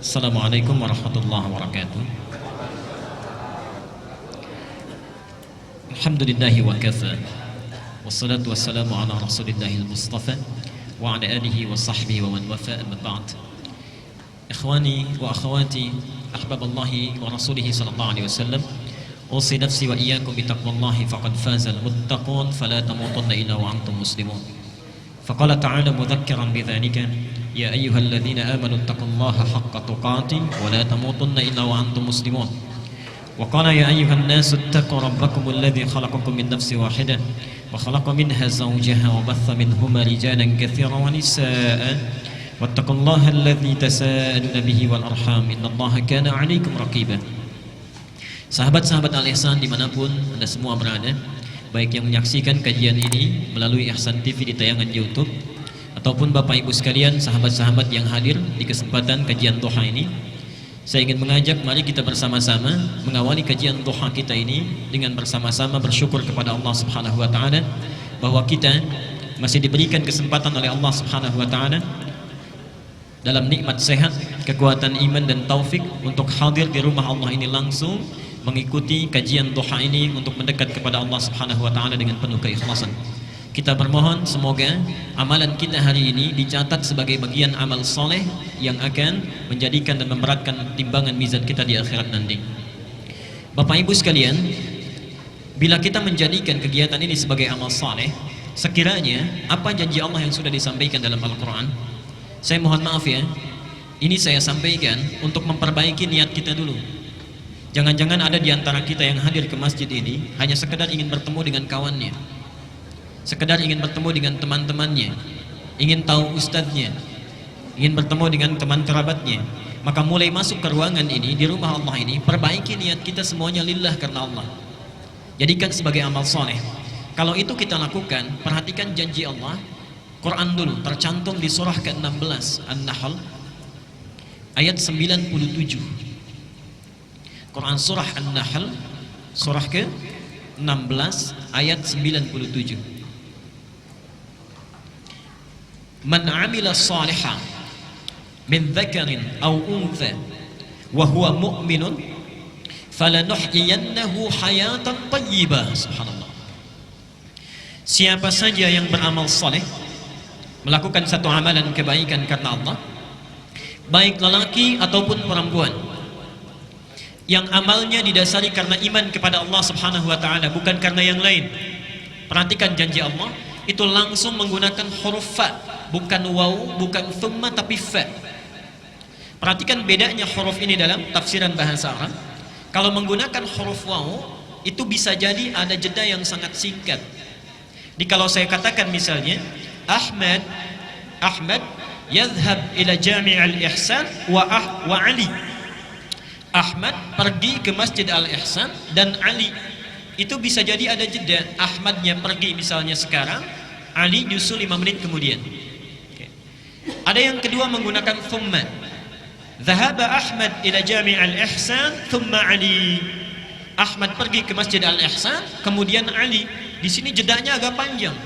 Assalamualaikum warahmatullahi wabarakatuh. Alhamdulillahi wa kafa. Wassalatu wassalamu ala rasulillahil mustafa wa ala alihi wa sahbihi wa man wafa, amma ba'd. Ikhwani wa akhawati, ahbaballahi wa rasulihi sallallahu alaihi wasallam, usi nafsi wa iyyakum bitaqwallahi faqad fazal muttaqun fala tamutunna illa wa antum muslimun. Faqala ta'ala mudhakkiran bidzalika, ya ayyuhalladzina amanu taqullaha haqqa tuqatih wa la tamutunna illa wa antum muslimun. Wa qala ya ayyuhan nasu ittaqu rabbakumul ladzi khalaqakum min nafsin wahidah wa khalaqa minha zawjaha wa batha minhuma rijalan katsiran wa nisaa'a wattaqullaha alladzi tasaaluna bihi wal arham innallaha kana 'alaikum raqiba. Sahabat-sahabat Al-Ihsan dimanapun Anda semua berada, baik yang menyaksikan kajian ini melalui Ihsan TV di tayangan YouTube ataupun Bapak Ibu sekalian, sahabat-sahabat yang hadir di kesempatan kajian duha ini, saya ingin mengajak mari kita bersama-sama mengawali kajian duha kita ini dengan bersama-sama bersyukur kepada Allah Subhanahu wa taala bahwa kita masih diberikan kesempatan oleh Allah Subhanahu wa taala dalam nikmat sehat, kekuatan iman dan taufik untuk hadir di rumah Allah ini langsung mengikuti kajian duha ini untuk mendekat kepada Allah Subhanahu wa taala dengan penuh keikhlasan. Kita bermohon semoga amalan kita hari ini dicatat sebagai bagian amal soleh yang akan menjadikan dan memberatkan timbangan mizan kita di akhirat nanti. Bapak Ibu sekalian, bila kita menjadikan kegiatan ini sebagai amal soleh, sekiranya apa janji Allah yang sudah disampaikan dalam Al-Quran, saya mohon maaf ya, ini saya sampaikan untuk memperbaiki niat kita dulu. Jangan-jangan ada di antara kita yang hadir ke masjid ini hanya sekedar ingin bertemu dengan kawannya, sekedar ingin bertemu dengan teman-temannya, ingin tahu ustadznya, ingin bertemu dengan teman kerabatnya. Maka mulai masuk ke ruangan ini, di rumah Allah ini, perbaiki niat kita semuanya lillah karena Allah. Jadikan sebagai amal soleh. Kalau itu kita lakukan, perhatikan janji Allah. Quran dulu, tercantum di surah ke-16 An-Nahl ayat 97. Quran surah An-Nahl surah ke-16 ayat 97. Man 'amila shalihan min dzakarin aw untha wa huwa mu'minun falanuhyiyannahu hayatan thayyibah. Subhanallah. Siapa saja yang beramal saleh, melakukan satu amalan kebaikan karena Allah, baik lelaki ataupun perempuan, yang amalnya didasari karena iman kepada Allah Subhanahu wa taala, bukan karena yang lain. Perhatikan janji Allah, itu langsung menggunakan huruf fa, bukan waw, bukan thumma, tapi fa. Perhatikan bedanya huruf ini dalam tafsiran bahasa Arab. Kalau menggunakan huruf waw, itu bisa jadi ada jeda yang sangat singkat. Jadi kalau saya katakan misalnya Ahmad yadhhab ila Jami' al-Ihsan wa Ali. Ahmad pergi ke Masjid Al-Ihsan dan Ali. Itu bisa jadi ada jeda. Ahmadnya pergi misalnya sekarang, Ali nyusul 5 menit kemudian. Ada yang kedua menggunakan thumma. Dhahaba Ahmad ila Jami' Al-Ihsan thumma Ali. Ahmad pergi ke Masjid Al-Ihsan, kemudian Ali. Di sini jedanya agak panjang.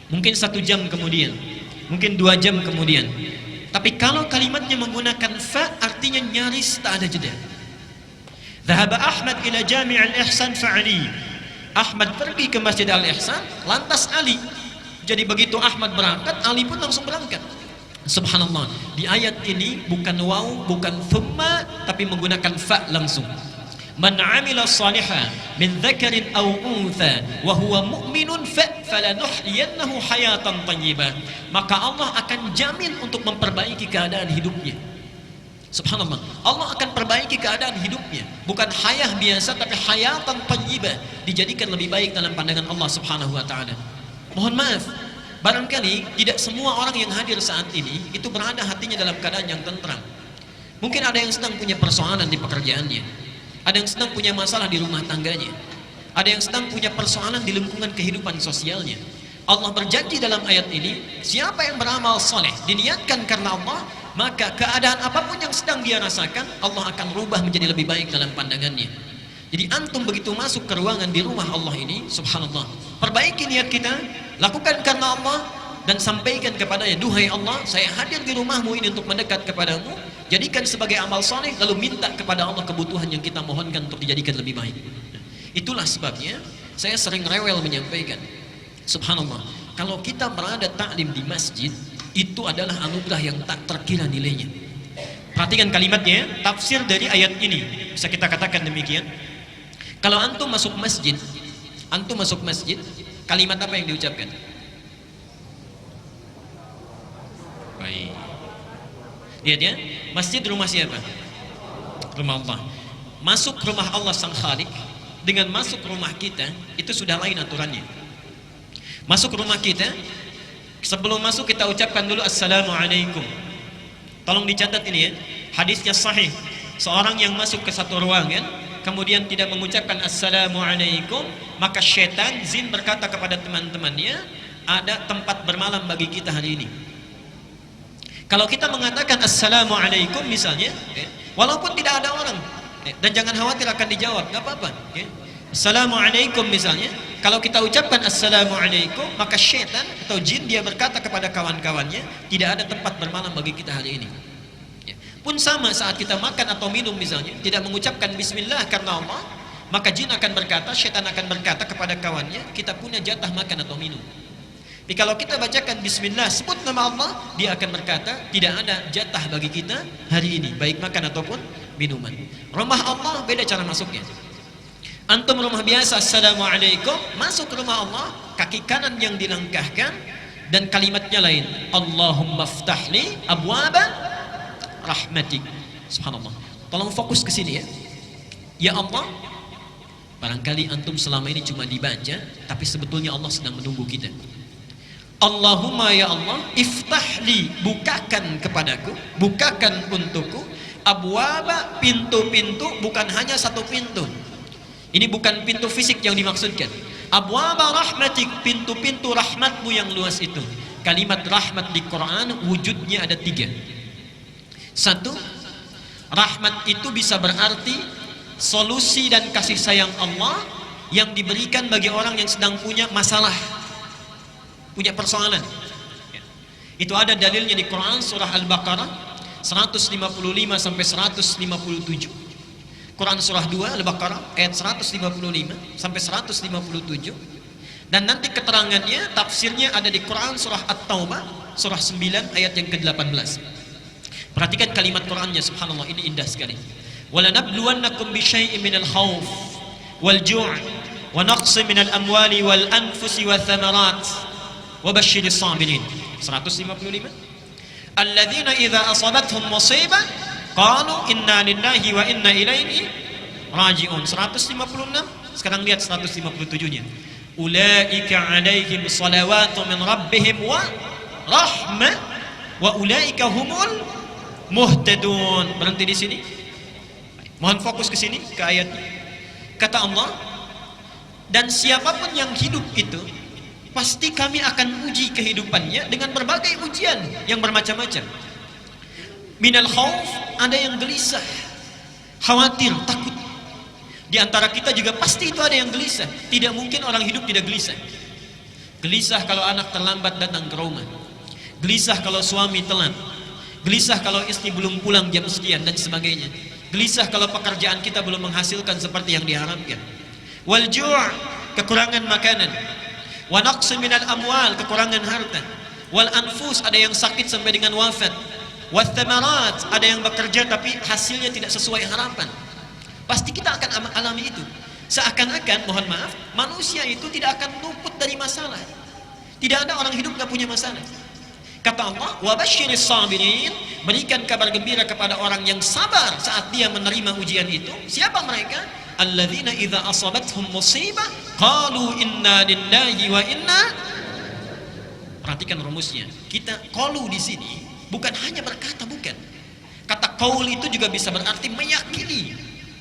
Mungkin 1 jam kemudian, mungkin 2 jam kemudian. Tapi kalau kalimatnya menggunakan fa, artinya nyaris tak ada jeda. Dhahaba Ahmad ila Jami' Al-Ihsan fa Ali. Ahmad pergi ke Masjid Al-Ihsan, lantas Ali. Jadi begitu Ahmad berangkat, Ali pun langsung berangkat. Subhanallah. Di ayat ini bukan waw, bukan thumma, tapi menggunakan fa langsung. Man 'amila shalihan min dzakarin aw untha wa huwa mu'minun falanuhyiyannahu hayatan thayyibah. Maka Allah akan jamin untuk memperbaiki keadaan hidupnya. Subhanallah. Allah akan perbaiki keadaan hidupnya, bukan hayah biasa tapi hayatan thayyibah, dijadikan lebih baik dalam pandangan Allah Subhanahu wa taala. Mohon maaf, barangkali tidak semua orang yang hadir saat ini itu berada hatinya dalam keadaan yang tentram. Mungkin ada yang sedang punya persoalan di pekerjaannya, ada yang sedang punya masalah di rumah tangganya, ada yang sedang punya persoalan di lingkungan kehidupan sosialnya. Allah berjanji dalam ayat ini, siapa yang beramal soleh diniatkan karena Allah, maka keadaan apapun yang sedang dia rasakan, Allah akan rubah menjadi lebih baik dalam pandangannya. Jadi antum begitu masuk ke ruangan di rumah Allah ini, subhanallah, perbaiki niat kita, lakukan karena Allah, dan sampaikan kepadanya, duhai Allah, saya hadir di rumahmu ini untuk mendekat kepadamu, jadikan sebagai amal soleh, lalu minta kepada Allah kebutuhan yang kita mohonkan untuk dijadikan lebih baik. Itulah sebabnya saya sering rewel menyampaikan, subhanallah, kalau kita berada taklim di masjid, itu adalah anugerah yang tak terkira nilainya. Perhatikan kalimatnya, tafsir dari ayat ini bisa kita katakan demikian. Kalau antum masuk masjid, kalimat apa yang diucapkan? Baik. Lihat ya, masjid rumah siapa? Rumah Allah. Masuk rumah Allah sang Khalik dengan masuk rumah kita itu sudah lain aturannya. Masuk rumah kita, sebelum masuk kita ucapkan dulu assalamualaikum. Tolong dicatat ini ya, hadisnya sahih. Seorang yang masuk ke satu ruangan kemudian tidak mengucapkan assalamualaikum, maka syaitan jin berkata kepada teman-temannya, ada tempat bermalam bagi kita hari ini. Kalau kita mengatakan assalamualaikum misalnya, walaupun tidak ada orang, dan jangan khawatir akan dijawab, nggak apa-apa. Assalamualaikum misalnya, kalau kita ucapkan assalamualaikum, maka syaitan atau jin dia berkata kepada kawan-kawannya, tidak ada tempat bermalam bagi kita hari ini. Pun sama saat kita makan atau minum misalnya, tidak mengucapkan bismillah karena Allah, maka jin akan berkata, syaitan akan berkata kepada kawannya, kita punya jatah makan atau minum. Tapi kalau kita bacakan bismillah, sebut nama Allah, dia akan berkata, tidak ada jatah bagi kita hari ini, baik makan ataupun minuman. Rumah Allah beda cara masuknya. Antum rumah biasa, assalamualaikum, masuk rumah Allah, kaki kanan yang dilangkahkan dan kalimatnya lain, Allahumma ftahli abwaba rahmatik. Subhanallah. Tolong fokus ke sini ya. Ya Allah, barangkali antum selama ini cuma dibaca, tapi sebetulnya Allah sedang menunggu kita. Allahumma ya Allah, iftahli, bukakan kepadaku, bukakan untukku, abwaba, pintu-pintu, bukan hanya satu pintu. Ini bukan pintu fisik yang dimaksudkan. Abwaba rahmatik, pintu-pintu rahmatmu yang luas itu. Kalimat rahmat di Quran wujudnya ada 3. 1, rahmat itu bisa berarti solusi dan kasih sayang Allah yang diberikan bagi orang yang sedang punya masalah, punya persoalan. Itu ada dalilnya di Quran surah Al-Baqarah 155 sampai 157. Quran surah 2 Al-Baqarah ayat 155 sampai 157. Dan nanti keterangannya, tafsirnya ada di Quran surah At-Taubah surah 9 ayat yang ke-18. Perhatikan kalimat Qurannya, subhanallah, ini indah sekali. وَلَنَبْلُوَنَّكُمْ بِشَيْءٍ مِنَ الْخَوْفِ وَالْجُوعِ وَنَقْصٍ مِنَ الْأَمْوَالِ وَالْأَنْفُسِ وَالثَّمَرَاتِ وَبَشِّرِ الصَّابِرِينَ 155. الَّذِينَ إِذَا أَصَابَتْهُمْ مُصِيبَةٌ قَالُوا إِنَّا لِلَّهِ وَإِنَّا إِلَيْهِ رَاجِعُونَ 156. Sekarang lihat 157-nya. أُولَئِكَ عَلَيْهِمْ صَلَوَاتٌ مِنْ رَبِّهِمْ وَرَحْمَةٌ وَأُولَئِكَ هُمُ الْمُهْتَدُونَ. Berhenti di sini. Mohon fokus ke sini, ke ayatnya. Kata Allah, dan siapapun yang hidup itu, pasti kami akan uji kehidupannya dengan berbagai ujian yang bermacam-macam. Minal khauf, ada yang gelisah, khawatir, takut. Di antara kita juga pasti itu ada yang gelisah. Tidak mungkin orang hidup tidak gelisah. Gelisah kalau anak terlambat datang ke rumah, gelisah kalau suami telat, gelisah kalau istri belum pulang jam sekian dan sebagainya, gelisah kalau pekerjaan kita belum menghasilkan seperti yang diharapkan. Wal ju', kekurangan makanan. Wa naqs minal amwal, kekurangan harta. Wal anfus, ada yang sakit sampai dengan wafat. Wath thamarat, ada yang bekerja tapi hasilnya tidak sesuai harapan. Pasti kita akan alami itu. Seakan-akan, mohon maaf, manusia itu tidak akan luput dari masalah. Tidak ada orang hidup gak punya masalah. Kata Allah, wa basyiris sabirin, berikan kabar gembira kepada orang yang sabar saat dia menerima ujian itu. Siapa mereka? Alladzina idza asabathum musibah qalu inna lillahi wa inna. Perhatikan rumusnya. Kita qalu di sini bukan hanya berkata, bukan. Kata qaul itu juga bisa berarti meyakini.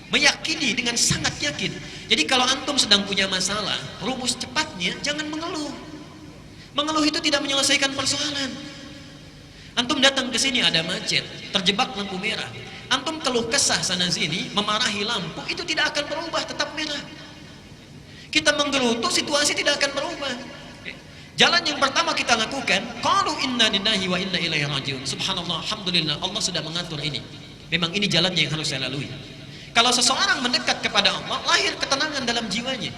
Meyakini dengan sangat yakin. Jadi kalau antum sedang punya masalah, rumus cepatnya jangan mengeluh. Mengeluh itu tidak menyelesaikan persoalan. Antum datang ke sini ada macet, terjebak lampu merah. Antum keluh kesah sana sini, memarahi lampu, itu tidak akan berubah, tetap merah. Kita menggerutu, situasi tidak akan berubah. Jalan yang pertama kita lakukan, qalu inna lillahi wa inna ilaihi rajiun. Subhanallah, alhamdulillah, Allah sudah mengatur ini. Memang ini jalannya yang harus saya lalui. Kalau seseorang mendekat kepada Allah, lahir ketenangan dalam jiwanya.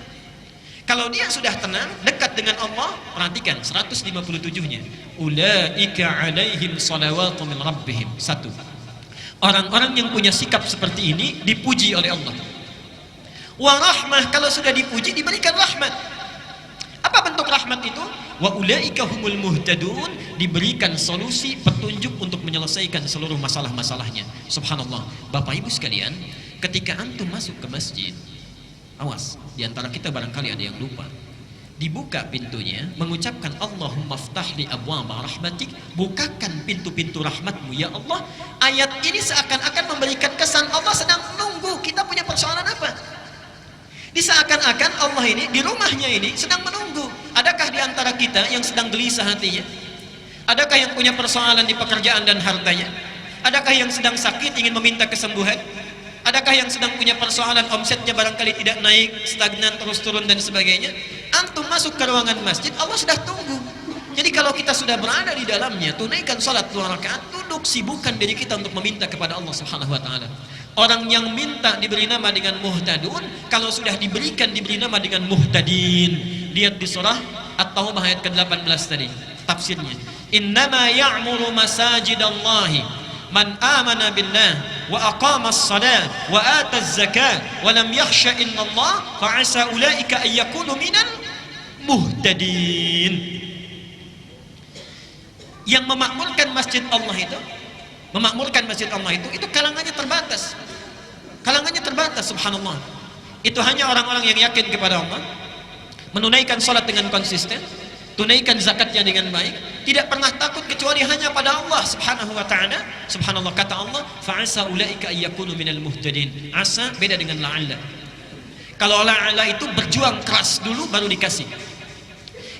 Kalau dia sudah tenang, dekat dengan Allah, perhatikan 157-nya. Ulaika alaihim salawatu min rabbihim. Satu. Orang-orang yang punya sikap seperti ini dipuji oleh Allah. Wa rahmah, kalau sudah dipuji diberikan rahmat. Apa bentuk rahmat itu? Wa ulaika humul muhtadun, diberikan solusi, petunjuk untuk menyelesaikan seluruh masalah-masalahnya. Subhanallah. Bapak Ibu sekalian, ketika antum masuk ke masjid, awas, di antara kita barangkali ada yang lupa. Dibuka pintunya, mengucapkan Allahumma ftahli abwaba rahmatik, bukakan pintu-pintu rahmatmu ya Allah. Ayat ini seakan-akan memberikan kesan Allah sedang menunggu kita punya persoalan apa. Diseakan-akan Allah ini di rumahnya ini sedang menunggu. Adakah di antara kita yang sedang gelisah hatinya? Adakah yang punya persoalan di pekerjaan dan hartanya? Adakah yang sedang sakit ingin meminta kesembuhan? Adakah yang sedang punya persoalan omsetnya barangkali tidak naik, stagnan, terus turun dan sebagainya? Antum masuk ke ruangan masjid, Allah sudah tunggu. Jadi kalau kita sudah berada di dalamnya, tunaikan salat 2 rakaat, duduk sibukkan diri kita untuk meminta kepada Allah Subhanahu wa taala. Orang yang minta diberi nama dengan muhtadun, kalau sudah diberikan diberi nama dengan muhtadin. Lihat di surah At-Taubah ayat ke-18 tadi, tafsirnya. Innama ya'muru masajidallahi man amana billah wa aqama as-salah wa ata az-zakah wa lam yakhsha illallah fa 'asa ulaika ay yakunu minal muhtadin. Yang memakmurkan masjid Allah itu kalangannya terbatas. Kalangannya terbatas, subhanallah. Itu hanya orang-orang yang yakin kepada Allah, menunaikan salat dengan konsisten, tunaikan zakatnya dengan baik, tidak pernah takut kecuali hanya pada Allah Subhanahu wa taala. Subhanallah, kata Allah, fa'asa ulaika ayyakunu minal muhtadin. Asa beda dengan la'alla. Kalau la'alla itu berjuang keras dulu baru dikasih.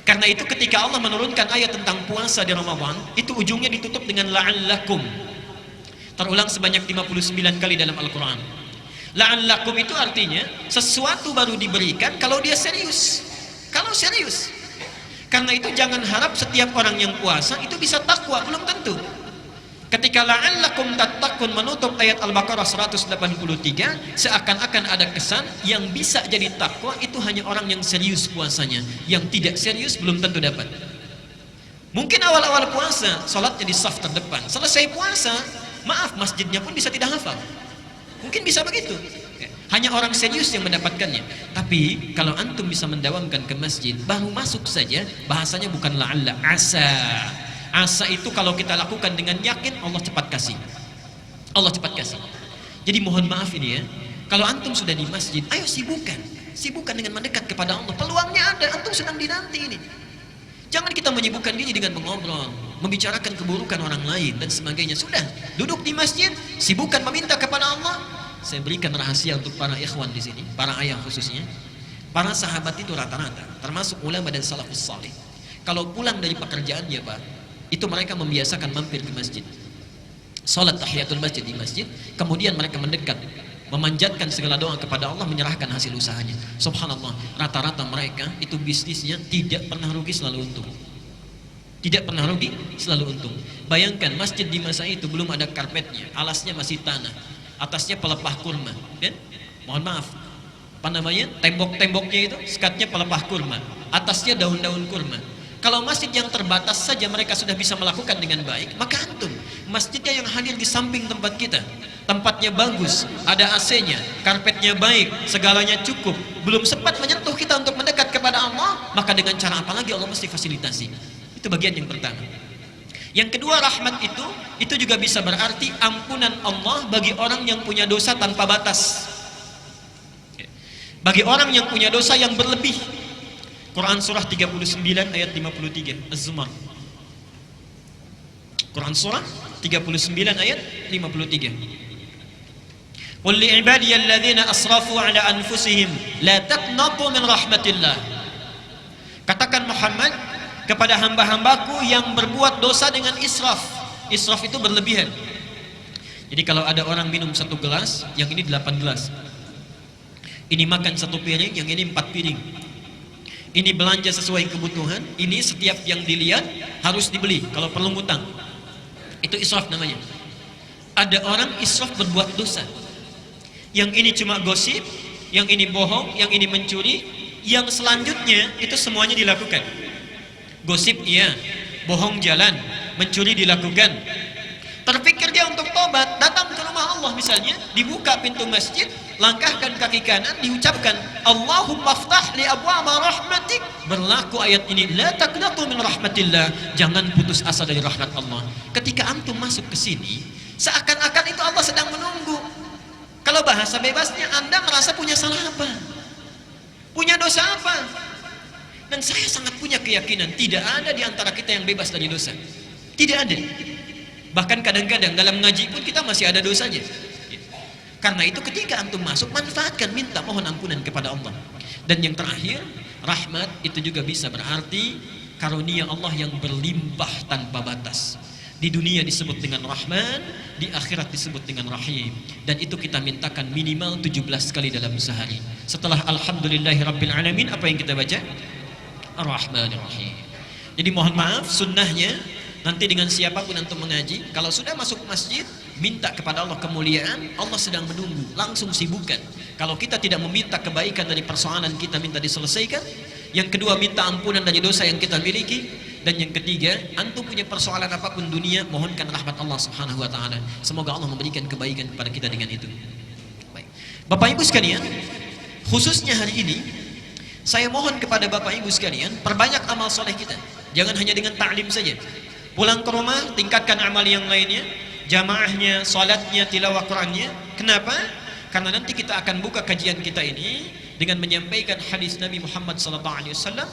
Karena itu ketika Allah menurunkan ayat tentang puasa di Ramadan, itu ujungnya ditutup dengan la'allakum. Terulang sebanyak 59 kali dalam Al-Quran. La'allakum itu artinya sesuatu baru diberikan kalau dia serius. Kalau serius. Karena itu jangan harap setiap orang yang puasa itu bisa takwa, belum tentu. Ketika la'allakum tattaqun menutup ayat Al-Baqarah 183, seakan-akan ada kesan yang bisa jadi takwa itu hanya orang yang serius puasanya. Yang tidak serius belum tentu dapat. Mungkin awal-awal puasa salatnya di saf terdepan, selesai puasa maaf, masjidnya pun bisa tidak hafal. Mungkin bisa begitu. Hanya orang serius yang mendapatkannya. Tapi kalau antum bisa mendawamkan ke masjid, baru masuk saja, bahasanya bukan la'alla, asa. Asa itu kalau kita lakukan dengan yakin, Allah cepat kasih. Allah cepat kasih. Jadi mohon maaf ini ya, kalau antum sudah di masjid, ayo sibukkan. Sibukkan dengan mendekat kepada Allah. Peluangnya ada, antum sedang dinanti ini. Jangan kita menyibukkan diri dengan mengobrol, membicarakan keburukan orang lain dan sebagainya. Sudah, duduk di masjid, sibukkan meminta kepada Allah. Saya berikan rahasia untuk para ikhwan di sini, para ayah khususnya. Para sahabat itu rata-rata, termasuk ulama dan salafus salih. Kalau pulang dari pekerjaannya, Pak, itu mereka membiasakan mampir ke masjid. Salat tahiyatul masjid di masjid, kemudian mereka mendekat, memanjatkan segala doa kepada Allah, menyerahkan hasil usahanya. Subhanallah, rata-rata mereka itu bisnisnya tidak pernah rugi, selalu untung. Tidak pernah rugi, selalu untung. Bayangkan masjid di masa itu belum ada karpetnya, alasnya masih tanah, atasnya pelepah kurma, kan? Mohon maaf, apa namanya? Tembok-temboknya itu sekatnya pelepah kurma, atasnya daun-daun kurma. Kalau masjid yang terbatas saja mereka sudah bisa melakukan dengan baik, maka antum masjidnya yang hadir di samping tempat kita, tempatnya bagus, ada AC-nya, karpetnya baik, segalanya cukup, belum sempat menyentuh kita untuk mendekat kepada Allah, maka dengan cara apa lagi Allah mesti fasilitasi. Itu bagian yang pertama. Yang kedua, rahmat itu juga bisa berarti ampunan Allah bagi orang yang punya dosa tanpa batas, bagi orang yang punya dosa yang berlebih. Quran surah 39 ayat 53 Az-Zumar. Quran surah 39 ayat 53. Qul li ibadiyalladzina asrafu ala anfusihim la taqnatu min rahmatillah. Katakan Muhammad kepada hamba-hambaku yang berbuat dosa dengan israf. Israf itu berlebihan. Jadi kalau ada orang minum 1 gelas, yang ini 8 gelas. Ini makan 1 piring, yang ini 4 piring. Ini belanja sesuai kebutuhan, ini setiap yang dilihat harus dibeli, kalau perlu ngutang. Itu israf namanya. Ada orang israf berbuat dosa. Yang ini cuma gosip, yang ini bohong, yang ini mencuri, yang selanjutnya itu semuanya dilakukan. Gosip iya, bohong jalan, mencuri dilakukan. Terpikir dia untuk tobat, datang ke rumah Allah misalnya, dibuka pintu masjid, langkahkan kaki kanan, diucapkan Allahumma ftah li abwaba rahmatik. Berlaku ayat ini, la taqnatu min rahmatillah, jangan putus asa dari rahmat Allah. Ketika antum masuk ke sini, seakan-akan itu Allah sedang menunggu. Kalau bahasa bebasnya, Anda merasa punya salah apa? Punya dosa apa? Dan saya sangat punya keyakinan tidak ada di antara kita yang bebas dari dosa. Tidak ada. Bahkan kadang-kadang dalam ngaji pun kita masih ada dosanya. Karena itu ketika antum masuk, manfaatkan, minta mohon ampunan kepada Allah. Dan yang terakhir, rahmat itu juga bisa berarti karunia Allah yang berlimpah tanpa batas. Di dunia disebut dengan Rahman, di akhirat disebut dengan Rahim. Dan itu kita mintakan minimal 17 kali dalam sehari. Setelah Alhamdulillahirabbil alamin, apa yang kita baca? Ar-Rahmanir Rahim. Jadi mohon maaf, sunnahnya nanti dengan siapapun antum mengaji, kalau sudah masuk masjid, minta kepada Allah kemuliaan, Allah sedang menunggu, langsung sibukkan. Kalau kita tidak meminta kebaikan dari persoalan kita, minta diselesaikan. Yang kedua, minta ampunan dari dosa yang kita miliki. Dan yang ketiga, antum punya persoalan apapun dunia, mohonkan rahmat Allah Subhanahu wa taala. Semoga Allah memberikan kebaikan kepada kita dengan itu. Baik. Bapak Ibu sekalian, khususnya hari ini saya mohon kepada Bapak Ibu sekalian, perbanyak amal soleh kita. Jangan hanya dengan ta'lim saja. Pulang ke rumah, tingkatkan amal yang lainnya, jamaahnya, salatnya, tilawah Qur'annya. Kenapa? Karena nanti kita akan buka kajian kita ini dengan menyampaikan hadis Nabi Muhammad SAW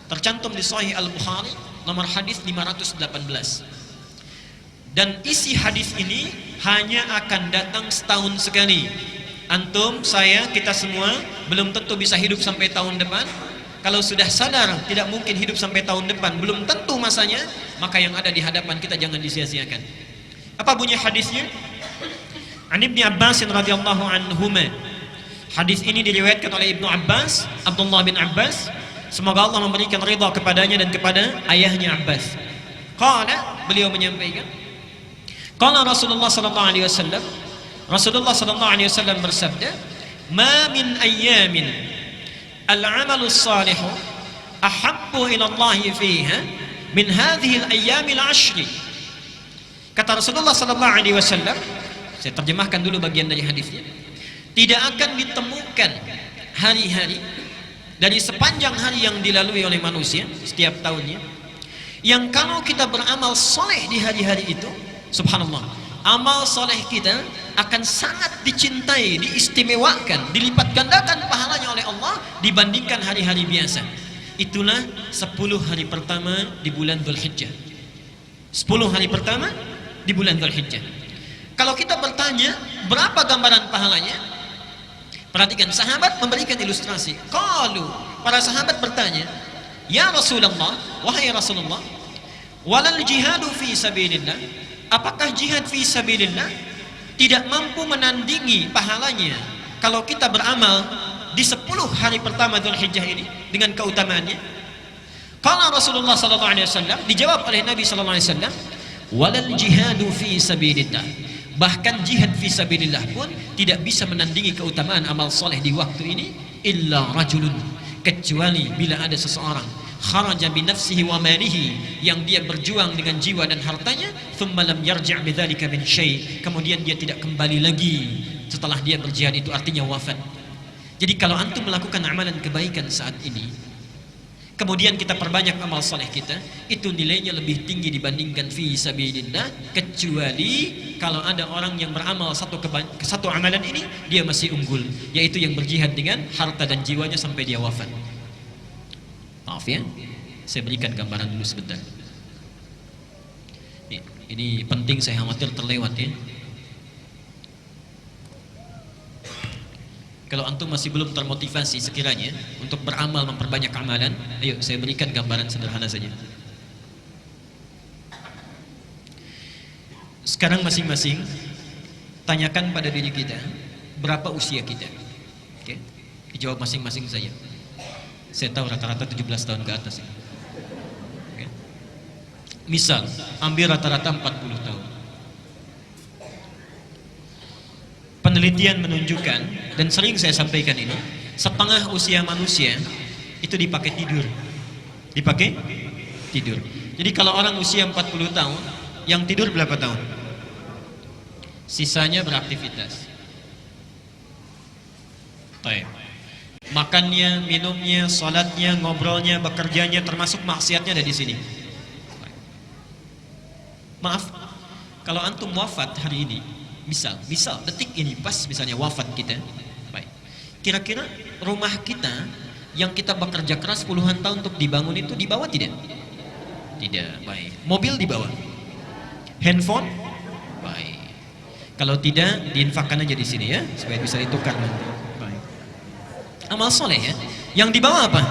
tercantum di Sahih Al-Bukhari nomor hadis 518. Dan isi hadis ini hanya akan datang setahun sekali. Antum, saya, kita semua belum tentu bisa hidup sampai tahun depan. Kalau sudah sadar tidak mungkin hidup sampai tahun depan, belum tentu masanya, maka yang ada di hadapan kita jangan disia-siakan. Apa bunyi hadisnya? An Ibnu Abbas radhiyallahu anhuma. Hadis ini diriwayatkan oleh Ibnu Abbas, Abdullah bin Abbas. Semoga Allah memberikan ridha kepadanya dan kepada ayahnya Abbas. Qala, beliau menyampaikan, qala Rasulullah sallallahu alaihi wasallam, Rasulullah sallallahu alaihi wasallam bersabda, "Ma min ayyamin al-'amalu salihu ahabbu ila Allah fiha min hadhihi al-ayyam al-'ashr." Kata Rasulullah sallallahu alaihi wasallam, saya terjemahkan dulu bagian dari hadisnya. Tidak akan ditemukan hari-hari dari sepanjang hari yang dilalui oleh manusia setiap tahunnya, yang kalau kita beramal soleh di hari-hari itu, subhanallah, amal soleh kita akan sangat dicintai, diistimewakan, dilipat gandakan pahalanya oleh Allah dibandingkan hari-hari biasa. Itulah 10 hari pertama di bulan Dzulhijjah. 10 hari pertama di bulan Dzulhijjah. Kalau kita bertanya berapa gambaran pahalanya, perhatikan, sahabat memberikan ilustrasi. Qalu, para sahabat bertanya, ya Rasulullah, wahai Rasulullah, walal jihadu fi sabilillah, apakah jihad fi sabilillah tidak mampu menandingi pahalanya kalau kita beramal di 10 hari pertama Dzulhijjah ini dengan keutamaannya? Qala Rasulullah sallallahu alaihi wasallam, dijawab oleh Nabi sallallahu alaihi wasallam, walal jihadu fi sabilillah, bahkan jihad fi sabilillah pun tidak bisa menandingi keutamaan amal soleh di waktu ini, illa rajulun, kecuali bila ada seseorang kharaja bi nafsihi wa malihi, yang dia berjuang dengan jiwa dan hartanya, thumma lam yarji' bidzalika min syai', kemudian dia tidak kembali lagi setelah dia berjihad, itu artinya wafat. Jadi kalau antum melakukan amalan kebaikan saat ini, kemudian kita perbanyak amal soleh kita, itu nilainya lebih tinggi dibandingkan fi sabilillah, kecuali kalau ada orang yang beramal satu amalan ini dia masih unggul, yaitu yang berjihad dengan harta dan jiwanya sampai dia wafat. Maaf ya, saya berikan gambaran dulu sebentar. Ini penting, saya khawatir terlewat ya. Kalau antum masih belum termotivasi sekiranya untuk beramal, memperbanyak amalan, ayo saya berikan gambaran sederhana saja. Sekarang masing-masing tanyakan pada diri kita, berapa usia kita? Oke, dijawab masing-masing saja. Saya tahu rata-rata 17 tahun ke atas ya. Oke. Misal, ambil rata-rata 40 tahun. Penelitian menunjukkan, dan sering saya sampaikan ini, setengah usia manusia itu dipakai tidur. Dipakai tidur. Jadi kalau orang usia 40 tahun, yang tidur berapa tahun? Sisanya beraktivitas. Baik. Makannya, minumnya, salatnya, ngobrolnya, bekerjanya, termasuk maksiatnya ada di sini. Maaf, kalau antum wafat hari ini, misal detik ini pas misalnya wafat kita, baik. Kira-kira rumah kita yang kita bekerja keras puluhan tahun untuk dibangun itu dibawa tidak? Tidak, baik. Mobil dibawa? Handphone? Baik. Kalau tidak, diinfakkan aja di sini ya, supaya bisa ditukar nanti. Baik. Amal soleh ya. Yang dibawa apa?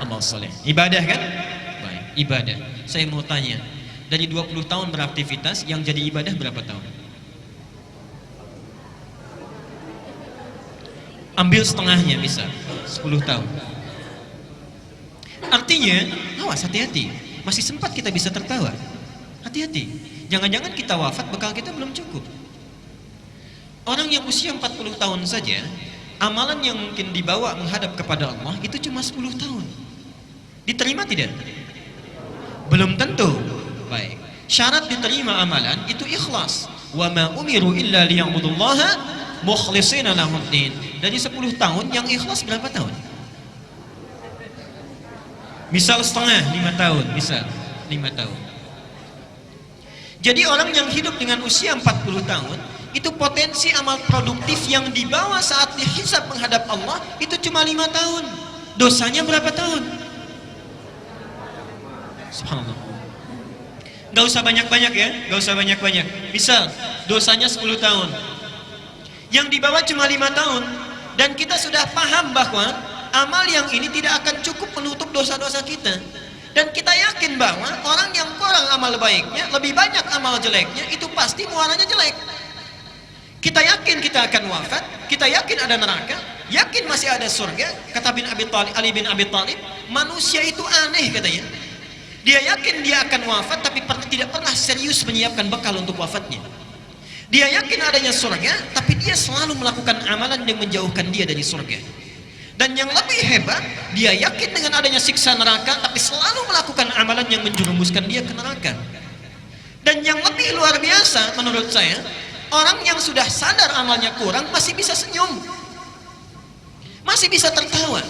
Amal soleh. Ibadah kan? Baik, ibadah. Saya mau tanya, dari 20 tahun beraktivitas, yang jadi ibadah berapa tahun? Ambil setengahnya bisa, 10 tahun. Artinya, awas, hati-hati. Masih sempat kita bisa tertawa. Hati-hati. Jangan-jangan kita wafat, bekal kita belum cukup. Orang yang usia 40 tahun saja, amalan yang mungkin dibawa menghadap kepada Allah itu cuma 10 tahun. Diterima tidak? Belum tentu. Baik. Syarat diterima amalan itu ikhlas. Wa ma umiru illa liya'budullaha mukhlishina lahuddin. Dari 10 tahun yang ikhlas berapa tahun? Misal setengah, 5 tahun, misal 5 tahun. Jadi orang yang hidup dengan usia 40 tahun itu potensi amal produktif yang dibawa saat dihisab menghadap Allah itu cuma 5 tahun. Dosanya berapa tahun? Subhanallah. Gak usah banyak-banyak ya, gak usah banyak-banyak. Misal dosanya 10 tahun, yang dibawa cuma 5 tahun, dan kita sudah paham bahwa amal yang ini tidak akan cukup menutup dosa-dosa kita, dan kita yakin bahwa orang yang kurang amal baiknya, lebih banyak amal jeleknya, itu pasti muaranya jelek. Kita yakin kita akan wafat, kita yakin ada neraka, yakin masih ada surga. Kata Ali bin Abi Thalib, manusia itu aneh katanya. Dia yakin dia akan wafat, tapi tidak pernah serius menyiapkan bekal untuk wafatnya. Dia yakin adanya surga, tapi dia selalu melakukan amalan yang menjauhkan dia dari surga. Dan yang lebih hebat, dia yakin dengan adanya siksa neraka, tapi selalu melakukan amalan yang menjerumuskan dia ke neraka. Dan yang lebih luar biasa menurut saya, orang yang sudah sadar amalnya kurang masih bisa senyum, masih bisa tertawa,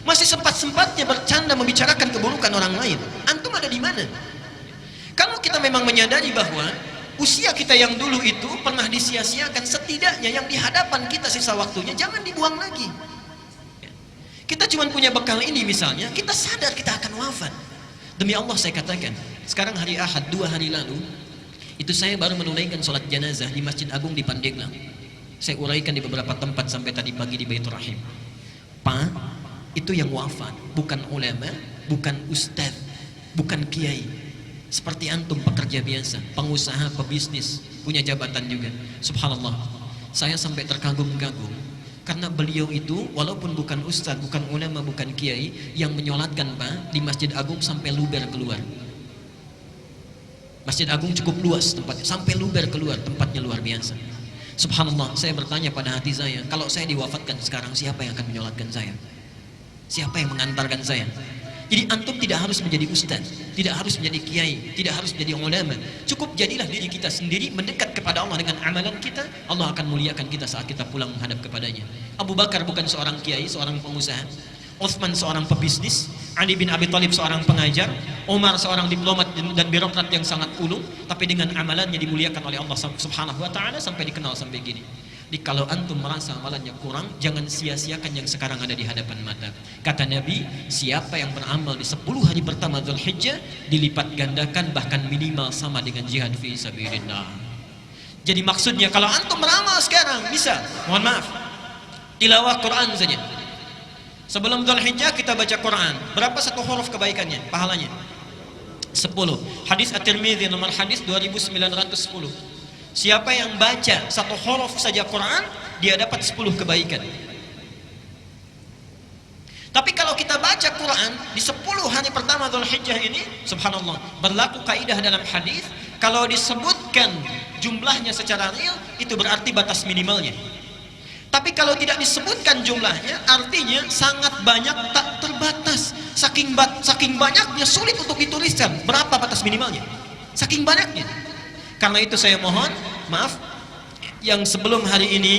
masih sempat-sempatnya bercanda membicarakan keburukan orang lain. Antum ada di mana? Kalau kita memang menyadari bahwa usia kita yang dulu itu pernah disia-siakan, setidaknya yang di hadapan kita sisa waktunya jangan dibuang lagi. Kita cuma punya bekal ini misalnya, kita sadar kita akan wafat. Demi Allah saya katakan, sekarang hari Ahad 2 hari lalu, itu saya baru menunaikan sholat jenazah di Masjid Agung di Pandeglang. Saya uraikan di beberapa tempat sampai tadi pagi di Baitur Rahim. Pak, itu yang wafat bukan ulama, bukan ustaz, bukan kiai. Seperti antum pekerja biasa, pengusaha, pebisnis, punya jabatan juga. Subhanallah, saya sampai terkagum-kagum karena beliau itu walaupun bukan ustaz, bukan ulama, bukan kiai, yang menyolatkan Pak di Masjid Agung sampai luber keluar. Masjid Agung cukup luas tempatnya, sampai luber keluar, tempatnya luar biasa. Subhanallah, saya bertanya pada hati saya, kalau saya diwafatkan sekarang, siapa yang akan menyolatkan saya? Siapa yang mengantarkan saya? Jadi antum tidak harus menjadi ustaz, tidak harus menjadi kiai, tidak harus menjadi ulama. Cukup jadilah diri kita sendiri, mendekat kepada Allah dengan amalan kita. Allah akan muliakan kita saat kita pulang menghadap kepadanya. Abu Bakar bukan seorang kiai, seorang pengusaha. Utsman seorang pebisnis, Ali bin Abi Thalib seorang pengajar, Umar seorang diplomat dan birokrat yang sangat ulung, tapi dengan amalannya dimuliakan oleh Allah Subhanahu wa taala sampai dikenal sampai gini. Jadi kalau antum merasa amalannya kurang, jangan sia-siakan yang sekarang ada di hadapan mata. Kata Nabi, siapa yang beramal di 10 hari pertama Dzulhijjah dilipat gandakan bahkan minimal sama dengan jihad fi sabilillah. Jadi maksudnya kalau antum beramal sekarang bisa, mohon maaf, tilawah Quran saja. Sebelum Dzulhijjah kita baca Quran, berapa satu huruf kebaikannya, pahalanya? 10. Hadis At-Tirmidzi nomor hadis 2910. Siapa yang baca satu huruf saja Quran, dia dapat 10 kebaikan. Tapi kalau kita baca Quran di 10 hari pertama Dzulhijjah ini, subhanallah, berlaku kaidah dalam hadis, kalau disebutkan jumlahnya secara real, itu berarti batas minimalnya. Tapi kalau tidak disebutkan jumlahnya, artinya sangat banyak, tak terbatas. Saking banyaknya sulit untuk dituliskan berapa batas minimalnya. Saking banyaknya. Karena itu saya mohon, maaf, yang sebelum hari ini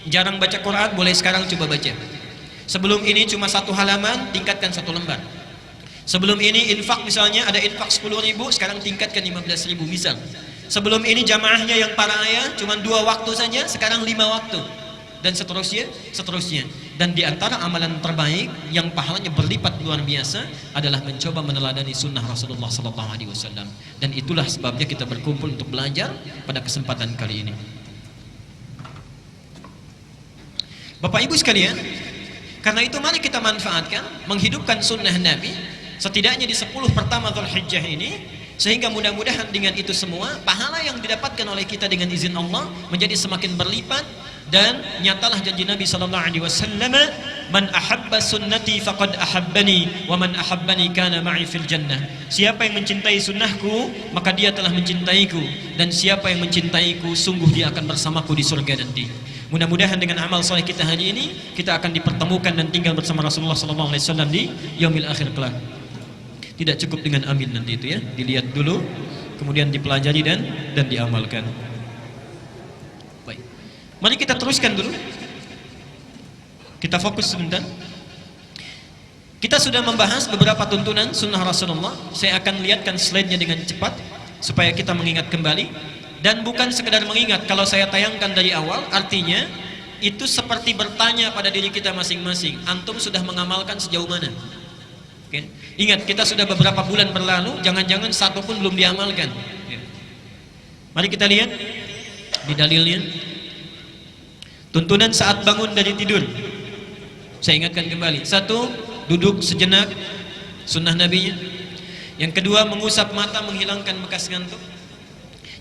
jarang baca Quran, boleh sekarang coba baca. Sebelum ini cuma 1 halaman, tingkatkan 1 lembar. Sebelum ini infak, misalnya ada infak 10.000, sekarang tingkatkan 15.000 misal. Sebelum ini jamaahnya yang para ayah cuma 2 waktu saja, sekarang 5 waktu. Dan seterusnya. Dan di antara amalan terbaik yang pahalanya berlipat luar biasa adalah mencoba meneladani sunnah Rasulullah SAW. Dan itulah sebabnya kita berkumpul untuk belajar pada kesempatan kali ini. Bapak Ibu sekalian, karena itu mari kita manfaatkan, menghidupkan sunnah Nabi setidaknya di 10 pertama Dzulhijjah ini, sehingga mudah-mudahan dengan itu semua pahala yang didapatkan oleh kita dengan izin Allah menjadi semakin berlipat. Dan nyatalah janji Nabi sallallahu alaihi wasallam, "Man ahabba sunnati faqad ahabbani, wa man ahabbani kana ma'i fil jannah." Siapa yang mencintai sunnahku, maka dia telah mencintaiku, dan siapa yang mencintaiku, sungguh dia akan bersamaku di surga nanti. Mudah-mudahan dengan amal soleh kita hari ini, kita akan dipertemukan dan tinggal bersama Rasulullah sallallahu alaihi wasallam di yaumil akhir kelak. Tidak cukup dengan amin nanti itu ya, dilihat dulu, kemudian dipelajari dan diamalkan. Baik. Mari kita teruskan dulu. Kita fokus sebentar. Kita sudah membahas beberapa tuntunan sunnah Rasulullah. Saya akan lihatkan slide-nya dengan cepat supaya kita mengingat kembali. Dan bukan sekedar mengingat, kalau saya tayangkan dari awal, artinya itu seperti bertanya pada diri kita masing-masing. Antum sudah mengamalkan sejauh mana? Oke. Ingat, kita sudah beberapa bulan berlalu, jangan-jangan satu pun belum diamalkan. Mari kita lihat di dalilnya. Tuntunan saat bangun dari tidur. Saya ingatkan kembali. 1, duduk sejenak, sunnah Nabi-nya. Yang kedua, mengusap mata menghilangkan bekas ngantuk.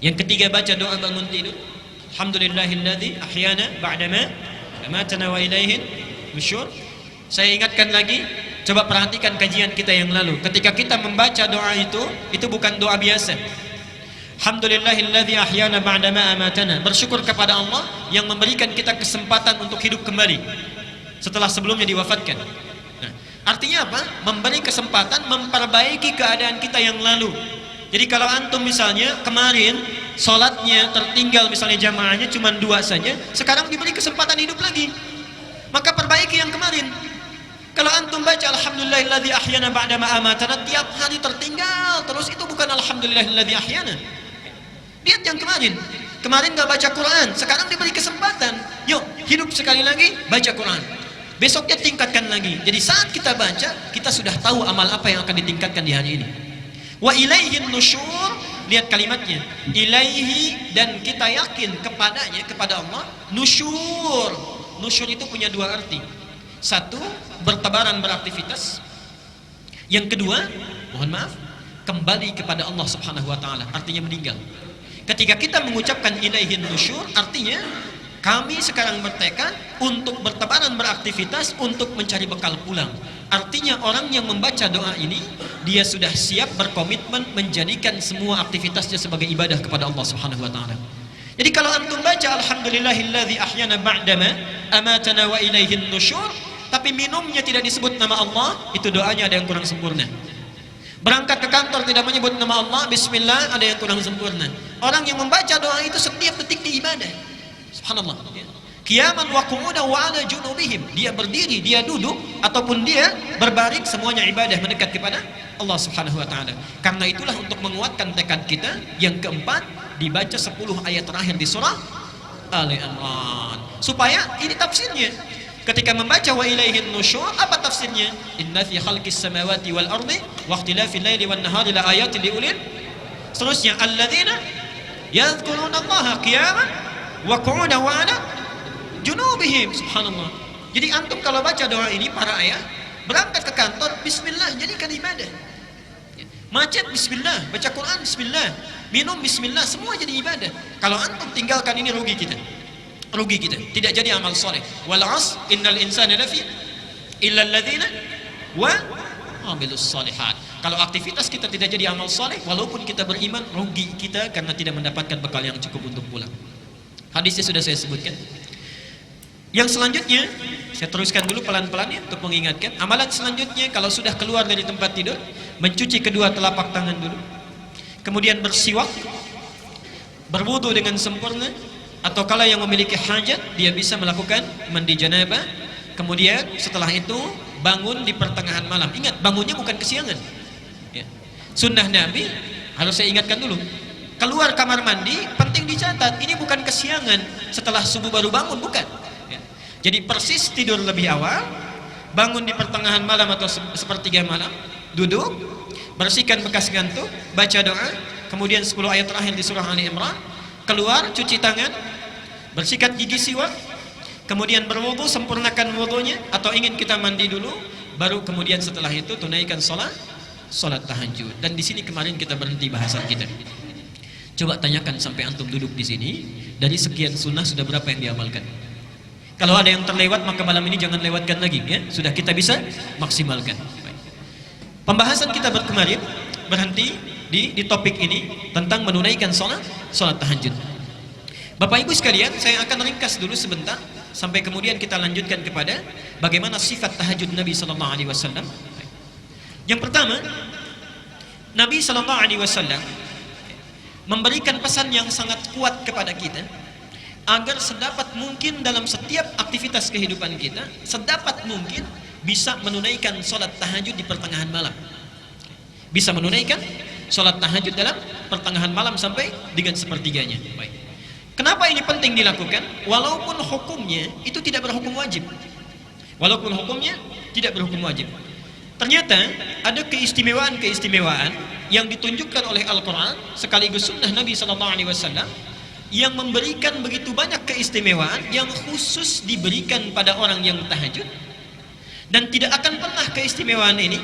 Yang ketiga, baca doa bangun tidur. Alhamdulillahilladzi ahyana ba'dama amatana wa ilaihin nusyur. Saya ingatkan lagi, coba perhatikan kajian kita yang lalu. Ketika kita membaca doa itu bukan doa biasa. Alhamdulillahilladzi ahyana ba'dama amatana. Bersyukur kepada Allah yang memberikan kita kesempatan untuk hidup kembali setelah sebelumnya diwafatkan. Nah, artinya apa? Memberi kesempatan memperbaiki keadaan kita yang lalu. Jadi kalau antum misalnya kemarin sholatnya tertinggal, misalnya jamaahnya cuma 2 saja, sekarang diberi kesempatan hidup lagi, maka perbaiki yang kemarin. Kalau antum baca alhamdulillahilladzi ahyana ba'dama amatana tiap hari tertinggal terus, itu bukan alhamdulillahilladzi ahyana. Lihat yang kemarin gak baca Quran, sekarang diberi kesempatan, yuk hidup sekali lagi, baca Quran. Besoknya tingkatkan lagi. Jadi saat kita baca, kita sudah tahu amal apa yang akan ditingkatkan di hari ini. Wa ilaihin nusyur, lihat kalimatnya, ilaihi, dan kita yakin kepadanya, kepada Allah. Nusyur itu punya 2 arti. 1, bertebaran beraktivitas. Yang kedua, mohon maaf, kembali kepada Allah subhanahu wa ta'ala, artinya meninggal. Ketika kita mengucapkan ilaihin nusyur, artinya kami sekarang bertekad untuk bertebaran beraktivitas untuk mencari bekal pulang. Artinya orang yang membaca doa ini, dia sudah siap berkomitmen menjadikan semua aktivitasnya sebagai ibadah kepada Allah subhanahu wa ta'ala. Jadi kalau antum baca alhamdulillahilladzi ahyana ba'dama amatana wa ilaihin nusyur, tapi minumnya tidak disebut nama Allah, itu doanya ada yang kurang sempurna. Berangkat ke kantor tidak menyebut nama Allah, bismillah, ada yang kurang sempurna. Orang yang membaca doa itu setiap detik di ibadah. Subhanallah. Qiyaman wa qu'udan wa ala junubihim. Dia berdiri, dia duduk, ataupun dia berbaring, semuanya ibadah mendekat kepada Allah subhanahu wa ta'ala. Karena itulah untuk menguatkan tekad kita, yang keempat, dibaca 10 ayat terakhir di surah Ali Imran. Supaya ini tafsirnya. Ketika membaca wa ilaihin nusyur, apa tafsirnya? Inna fi khalqis samawati wal ardi wa ikhtilafil laili wan nahari la ayatin liulil. Seterusnya, alladzina yadhkuruna Allaha qiyaman wa qu'udan wa 'ala junubihim. Subhanallah. Jadi antum kalau baca doa ini, para ayah, berangkat ke kantor, bismillah, jadikan ibadah. Macet, bismillah. Baca Quran, bismillah. Minum, bismillah. Semua jadi ibadah. Kalau antum tinggalkan ini, rugi kita. Tidak jadi amal soleh. Wal 'asr innal insana lafi illal ladzina wa amilus shalihat. Kalau aktivitas kita tidak jadi amal saleh, walaupun kita beriman, rugi kita karena tidak mendapatkan bekal yang cukup untuk pulang. Hadisnya sudah saya sebutkan. Yang selanjutnya, saya teruskan dulu pelan-pelan ya untuk mengingatkan. Amalan selanjutnya, kalau sudah keluar dari tempat tidur, mencuci kedua telapak tangan dulu, kemudian bersiwak, berwudu dengan sempurna, atau kalau yang memiliki hajat, dia bisa melakukan mandi janabah. Kemudian setelah itu bangun di pertengahan malam. Ingat, bangunnya bukan kesiangan ya. Sunnah Nabi harus saya ingatkan dulu, keluar kamar mandi penting dicatat, ini bukan kesiangan setelah subuh baru bangun, bukan ya. Jadi persis tidur lebih awal, bangun di pertengahan malam atau sepertiga malam, duduk, bersihkan bekas ngantuk, baca doa, kemudian 10 ayat terakhir di surah Ali Imran, keluar, cuci tangan, bersihkan gigi, siwak, kemudian berwudu, sempurnakan wudunya, atau ingin kita mandi dulu, baru kemudian setelah itu tunaikan salat tahajud. Dan di sini kemarin kita berhenti bahasan kita. Coba tanyakan sampai antum duduk di sini, dari sekian sunnah sudah berapa yang diamalkan? Kalau ada yang terlewat, maka malam ini jangan lewatkan lagi ya. Sudah kita bisa maksimalkan. Baik. Pembahasan kita kemarin berhenti di topik ini tentang menunaikan salat tahajud. Bapak Ibu sekalian, saya akan ringkas dulu sebentar sampai kemudian kita lanjutkan kepada bagaimana sifat tahajud Nabi sallallahu alaihi wasallam. Yang pertama, Nabi sallallahu alaihi wasallam memberikan pesan yang sangat kuat kepada kita agar sedapat mungkin dalam setiap aktivitas kehidupan kita, sedapat mungkin bisa menunaikan salat tahajud di pertengahan malam. Bisa menunaikan salat tahajud dalam pertengahan malam sampai dengan sepertiganya. Baik. Kenapa ini penting dilakukan? Walaupun hukumnya itu tidak berhukum wajib. Walaupun hukumnya tidak berhukum wajib. Ternyata ada keistimewaan-keistimewaan yang ditunjukkan oleh Al-Quran sekaligus sunnah Nabi SAW yang memberikan begitu banyak keistimewaan yang khusus diberikan pada orang yang tahajud, dan tidak akan pernah keistimewaan ini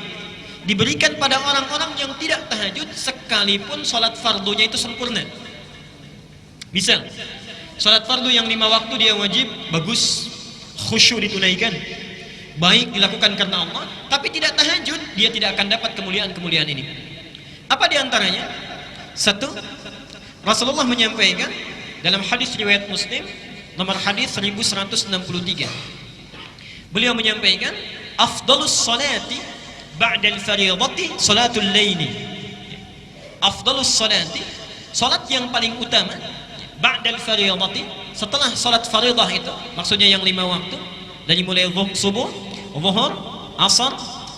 diberikan pada orang-orang yang tidak tahajud sekalipun sholat fardunya itu sempurna. Misal, sholat fardu yang 5 waktu dia wajib, bagus, khusyuk ditunaikan, baik dilakukan karena Allah, tapi tidak tahajud, dia tidak akan dapat kemuliaan-kemuliaan ini. Apa diantaranya? Satu, Rasulullah menyampaikan dalam hadis riwayat Muslim nomor hadis 1163, beliau menyampaikan, afdalus salati ba'dal fariidati salatul laili. Afdalus salati, salat yang paling utama ba'dal fariidati, setelah salat fariidah itu, maksudnya yang 5 waktu, dari mulai subuh, zuhur, asar,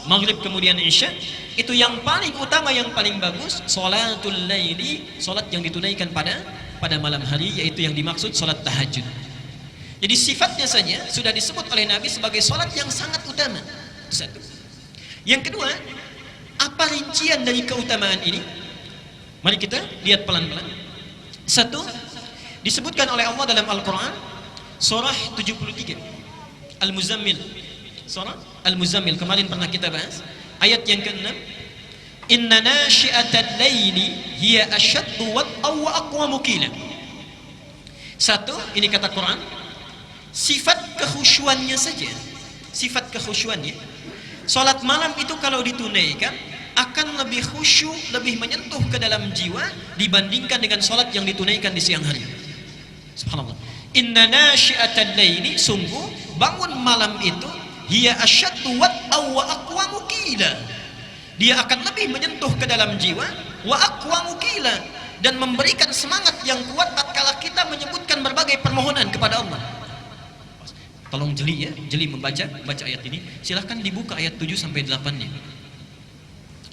maghrib, kemudian isya, itu yang paling utama, yang paling bagus salatul laili, salat yang ditunaikan pada malam hari, yaitu yang dimaksud salat tahajud. Jadi sifatnya saja sudah disebut oleh Nabi sebagai salat yang sangat utama. Satu. Yang kedua, apa rincian dari keutamaan ini? Mari kita lihat pelan-pelan. Satu, disebutkan oleh Allah dalam Al-Quran surah 73 Al-Muzammil. Surah Al-Muzammil kemarin pernah kita bahas, ayat yang ke-6, inna nasyi'atal laili hiya asyaddu wat'aw wa aqwamu qila. Satu, ini kata Quran, sifat kekhusyuannya saja, sifat kekhusyuannya, salat malam itu kalau ditunaikan akan lebih khusyuk, lebih menyentuh ke dalam jiwa dibandingkan dengan salat yang ditunaikan di siang hari. Subhanallah. Inna nasyi'atal laili, sungguh bangun malam itu, hiya asyaddu wat'aw wa aqwamu qila, dia akan lebih menyentuh ke dalam jiwa, wa aqwamu qila, dan memberikan semangat yang kuat tatkala kita menyebutkan berbagai permohonan kepada Allah. Tolong jeli ya, jeli membaca ayat ini. Silahkan dibuka ayat 7 sampai 8-nya.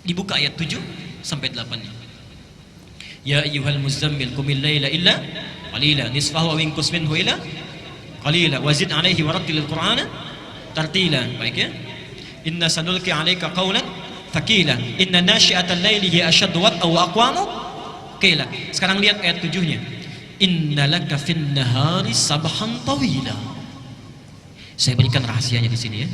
Dibuka ayat 7 sampai 8-nya. Ya ayyuhal muzammil qumil laila illa qalila nisfahu wa inqus minhu ila qalila wazid alaihi warattilil qur'ana tartila. Baik ya. Inna sanulqi 'alaika qawlan thaqila inna nasyi'atal laili hiya ashaddu wat'aw wa aqwamu qila. Sekarang lihat ayat 7-nya. Innalaka fin nahari sabhan tawila. Saya berikan rahasianya di sini ya.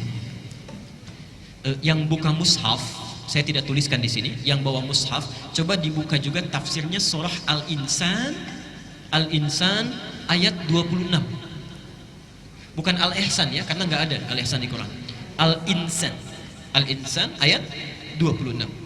Yang buka mushaf, saya tidak tuliskan di sini. Yang bawa mushaf, coba dibuka juga tafsirnya surah Al-Insan, Al-Insan ayat 26. Bukan Al-Ihsan ya, karena nggak ada Al-Ihsan di Quran. Al-Insan. Al-Insan ayat 26.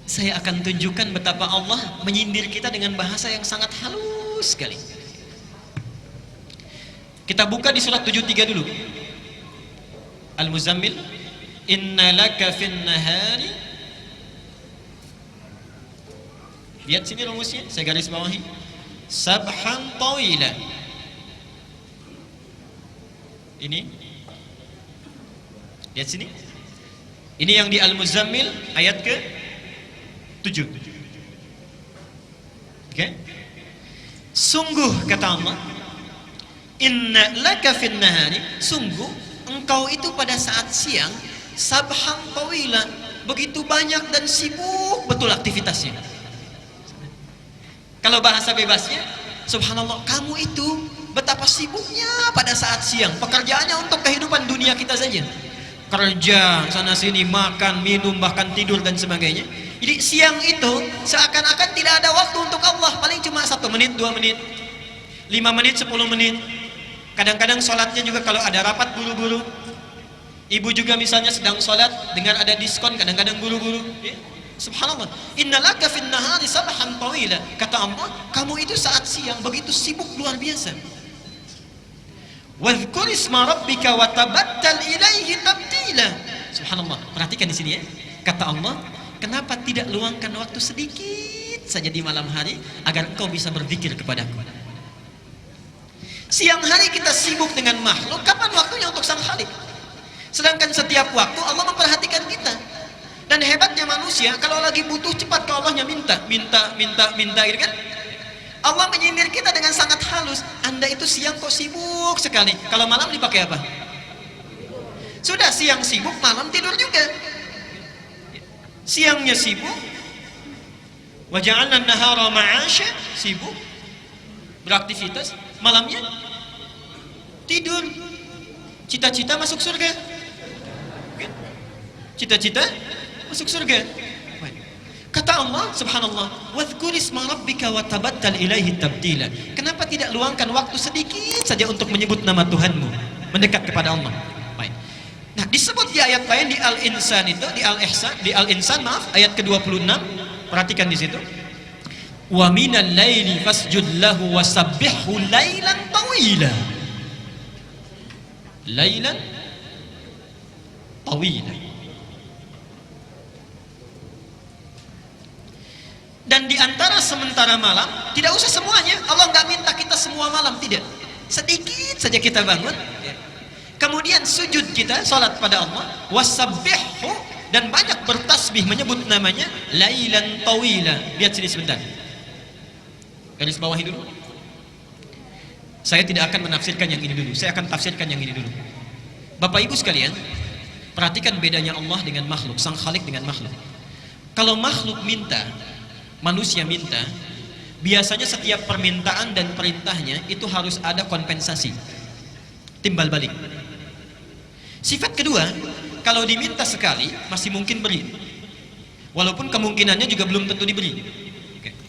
Saya akan tunjukkan betapa Allah menyindir kita dengan bahasa yang sangat halus sekali. Kita buka di surat 73 dulu. Al-Muzammil, inna laka fin nahari. Lihat sini rumusnya, saya garis bawahi. Sabhan tawila. Ini. Lihat sini. Ini yang di Al-Muzammil ayat ke 7. Oke. Sungguh kata Allah, inna laka fin nahari, sungguh engkau itu pada saat siang sabhan tawila, begitu banyak dan sibuk betul aktivitasnya. Kalau bahasa bebasnya, subhanallah, kamu itu betapa sibuknya pada saat siang. Pekerjaannya untuk kehidupan dunia kita saja. Kerja sana sini, makan, minum, bahkan tidur dan sebagainya. Jadi siang itu seakan-akan tidak ada waktu untuk Allah. Paling cuma 1 menit, 2 menit, 5 menit, 10 menit. Kadang-kadang sholatnya juga kalau ada rapat buru-buru. Ibu juga misalnya sedang sholat, dengar ada diskon, kadang-kadang buru-buru. Subhanallah. Innalaka fin nahari sabhan tawila. Kata Allah, kamu itu saat siang begitu sibuk luar biasa. Wadhkur isma rabbika wa tabattal ilaihi tabtila. Subhanallah. Perhatikan di sini ya. Kata Allah, kenapa tidak luangkan waktu sedikit saja di malam hari agar engkau bisa berzikir kepadaku? Siang hari kita sibuk dengan makhluk, kapan waktunya untuk sang Khalik? Sedangkan setiap waktu Allah memperhatikan kita. Dan hebatnya manusia, kalau lagi butuh cepat ke Allahnya minta gitu kan? Allah menyindir kita dengan sangat halus. Anda itu siang kok sibuk sekali. Kalau malam dipakai apa? Sudah siang sibuk, malam tidur juga. Siangnya sibuk, wa ja'alna an-nahara ma'asha, sibuk beraktivitas, malamnya tidur. Cita-cita masuk surga. Cita-cita masuk surga. Kata Allah, subhanallah, wadhkur isma rabbika wa tabattal ilaihi tabtila. Kenapa tidak luangkan waktu sedikit saja untuk menyebut nama Tuhanmu, mendekat kepada Allah? Baik. Nah, disebut di ayat lain di Al-Insan itu, di Al-Insan maaf, ayat ke-26. Perhatikan di situ. Wa minal laili fasjud lahu wasabbihhu lailan tawila. Lailan tawila. Dan di antara sementara malam, tidak usah semuanya. Allah nggak minta kita semua malam, tidak. Sedikit saja kita bangun. Kemudian sujud kita, salat pada Allah, wasabbihhu, dan banyak bertasbih menyebut namanya lailan tawila. Lihat sini sebentar. Garis bawahi dulu. Saya tidak akan menafsirkan yang ini dulu. Saya akan tafsirkan yang ini dulu. Bapak Ibu sekalian, perhatikan bedanya Allah dengan makhluk, sang Khalik dengan makhluk. Kalau makhluk minta, manusia minta, biasanya setiap permintaan dan perintahnya itu harus ada kompensasi, timbal balik. Sifat kedua, kalau diminta sekali masih mungkin beri, walaupun kemungkinannya juga belum tentu diberi.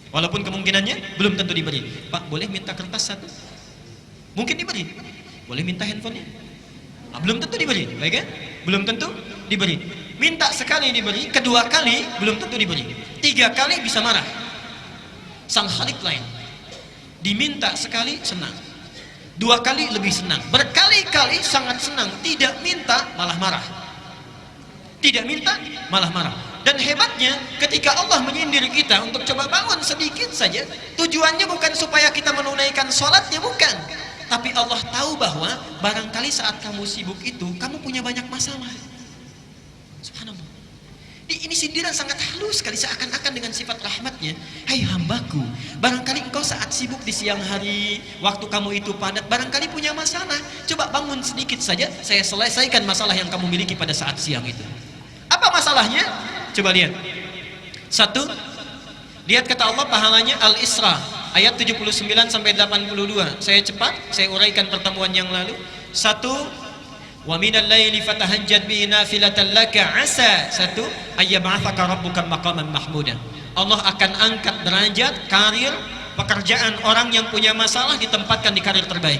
Walaupun kemungkinannya belum tentu diberi. Pak, boleh minta kertas 1? Mungkin diberi. Boleh minta handphonenya? Belum tentu diberi, baik kan? Belum tentu diberi. Minta sekali diberi, kedua kali belum tentu diberi, 3 kali bisa marah. Sang Khalik lain, diminta sekali senang, 2 kali lebih senang, berkali-kali sangat senang, tidak minta malah marah, tidak minta malah marah. Dan hebatnya ketika Allah menyindir kita untuk coba bangun sedikit saja, tujuannya bukan supaya kita menunaikan sholatnya, bukan, tapi Allah tahu bahwa barangkali saat kamu sibuk itu kamu punya banyak masalah. Subhanallah. Ini sindiran sangat halus sekali, seakan-akan dengan sifat rahmatnya. Hai hambaku, barangkali engkau saat sibuk di siang hari, waktu kamu itu padat, barangkali punya masalah. Coba bangun sedikit saja, saya selesaikan masalah yang kamu miliki pada saat siang itu. Apa masalahnya? Coba lihat. 1, lihat kata Allah pahalanya Al-Isra ayat 79 sampai 82. Saya cepat, saya uraikan pertemuan yang lalu. 1, Wa minal laili fatahajjad bihi nafilatan laka asa satu ayyab'atsaka rabbuka maqaman mahmuda. Allah akan angkat derajat, karir, pekerjaan orang yang punya masalah ditempatkan di karir terbaik.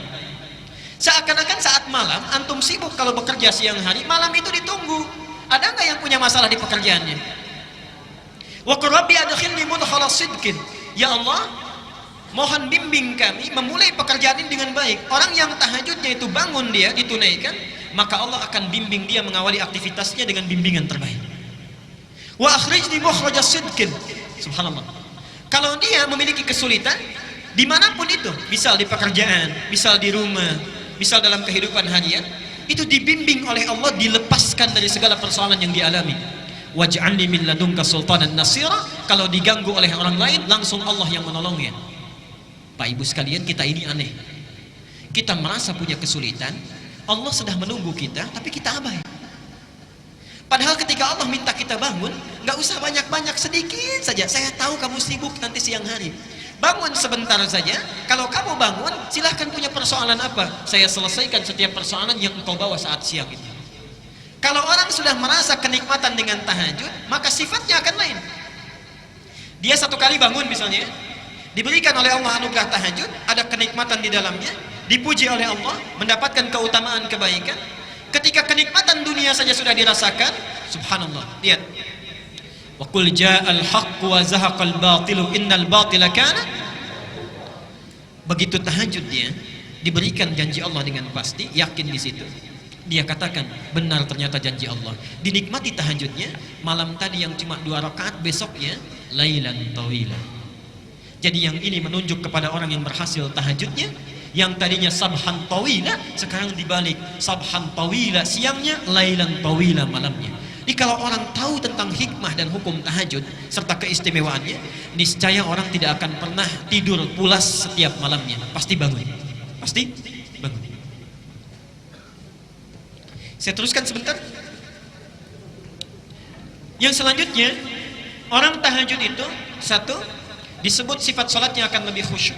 Seakan-akan saat malam antum sibuk kalau bekerja siang hari, malam itu ditunggu. Ada nggak yang punya masalah di pekerjaannya? Wa qur rabbi adkhilni mudkhala sidqin. Ya Allah, mohon bimbing kami memulai pekerjaan ini dengan baik. Orang yang tahajudnya itu bangun dia ditunaikan, maka Allah akan bimbing dia mengawali aktivitasnya dengan bimbingan terbaik. Wa akhrijni mukhraja sidqin. Subhanallah. Kalau dia memiliki kesulitan dimanapun itu, misal di pekerjaan, misal di rumah, misal dalam kehidupan harian, itu dibimbing oleh Allah, dilepaskan dari segala persoalan yang dialami. Waj'alni min ladunka sultanan nasira. Kalau diganggu oleh orang lain, langsung Allah yang menolongnya. Pak Ibu sekalian, kita ini aneh. Kita merasa punya kesulitan, Allah sudah menunggu kita, tapi kita abai. Padahal ketika Allah minta kita bangun, nggak usah banyak-banyak, sedikit saja. Saya tahu kamu sibuk nanti siang hari. Bangun sebentar saja. Kalau kamu bangun, silahkan punya persoalan apa, saya selesaikan setiap persoalan yang engkau bawa saat siang itu. Kalau orang sudah merasa kenikmatan dengan tahajud, maka sifatnya akan lain. Dia satu kali bangun misalnya, diberikan oleh Allah anugerah tahajud, ada kenikmatan di dalamnya, dipuji oleh Allah, mendapatkan keutamaan kebaikan. Ketika kenikmatan dunia saja sudah dirasakan, subhanallah, lihat. Wa qul ja'al haqqu wa zahaqal batilu innal batila kana. Begitu tahajud dia diberikan janji Allah dengan pasti, yakin di situ. Dia katakan benar ternyata janji Allah. Dinikmati tahajudnya, malam tadi yang cuma 2 rakaat, besoknya lailan tawila. Jadi yang ini menunjuk kepada orang yang berhasil tahajudnya, yang tadinya sabhan tawila sekarang dibalik sabhan tawila siangnya, lailan tawila malamnya. Jadi kalau orang tahu tentang hikmah dan hukum tahajud serta keistimewaannya, niscaya orang tidak akan pernah tidur pulas setiap malamnya, pasti bangun. Pasti bangun. Saya teruskan sebentar. Yang selanjutnya, orang tahajud itu satu, disebut sifat salatnya akan lebih khusyuk.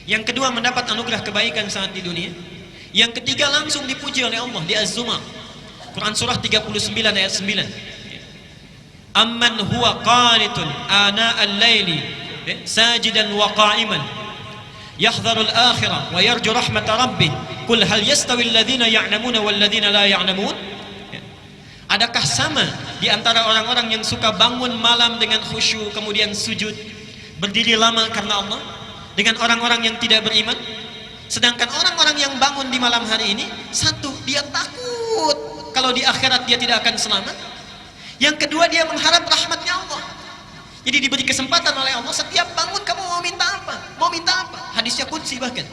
Yang kedua, mendapat anugerah kebaikan saat di dunia. Yang ketiga, langsung dipuji oleh Allah di Az-Zumar. Quran surah 39 ayat 9. Amman huwa qanitun ana al-laili sajidan wa qa'iman yahdharu al-akhirah wa yarju rahmata rabbih. Qul hal yastawi alladhina ya'lamuna wal ladzina la ya'lamun? Adakah sama di antara orang-orang yang suka bangun malam dengan khusyuk kemudian sujud, berdiri lama karena Allah, dengan orang-orang yang tidak beriman? Sedangkan orang-orang yang bangun di malam hari ini, satu, dia takut kalau di akhirat dia tidak akan selamat. Yang kedua, dia mengharap rahmatnya Allah. Jadi diberi kesempatan oleh Allah, setiap bangun kamu mau minta apa? Mau minta apa? Hadisnya qudsi bahkan.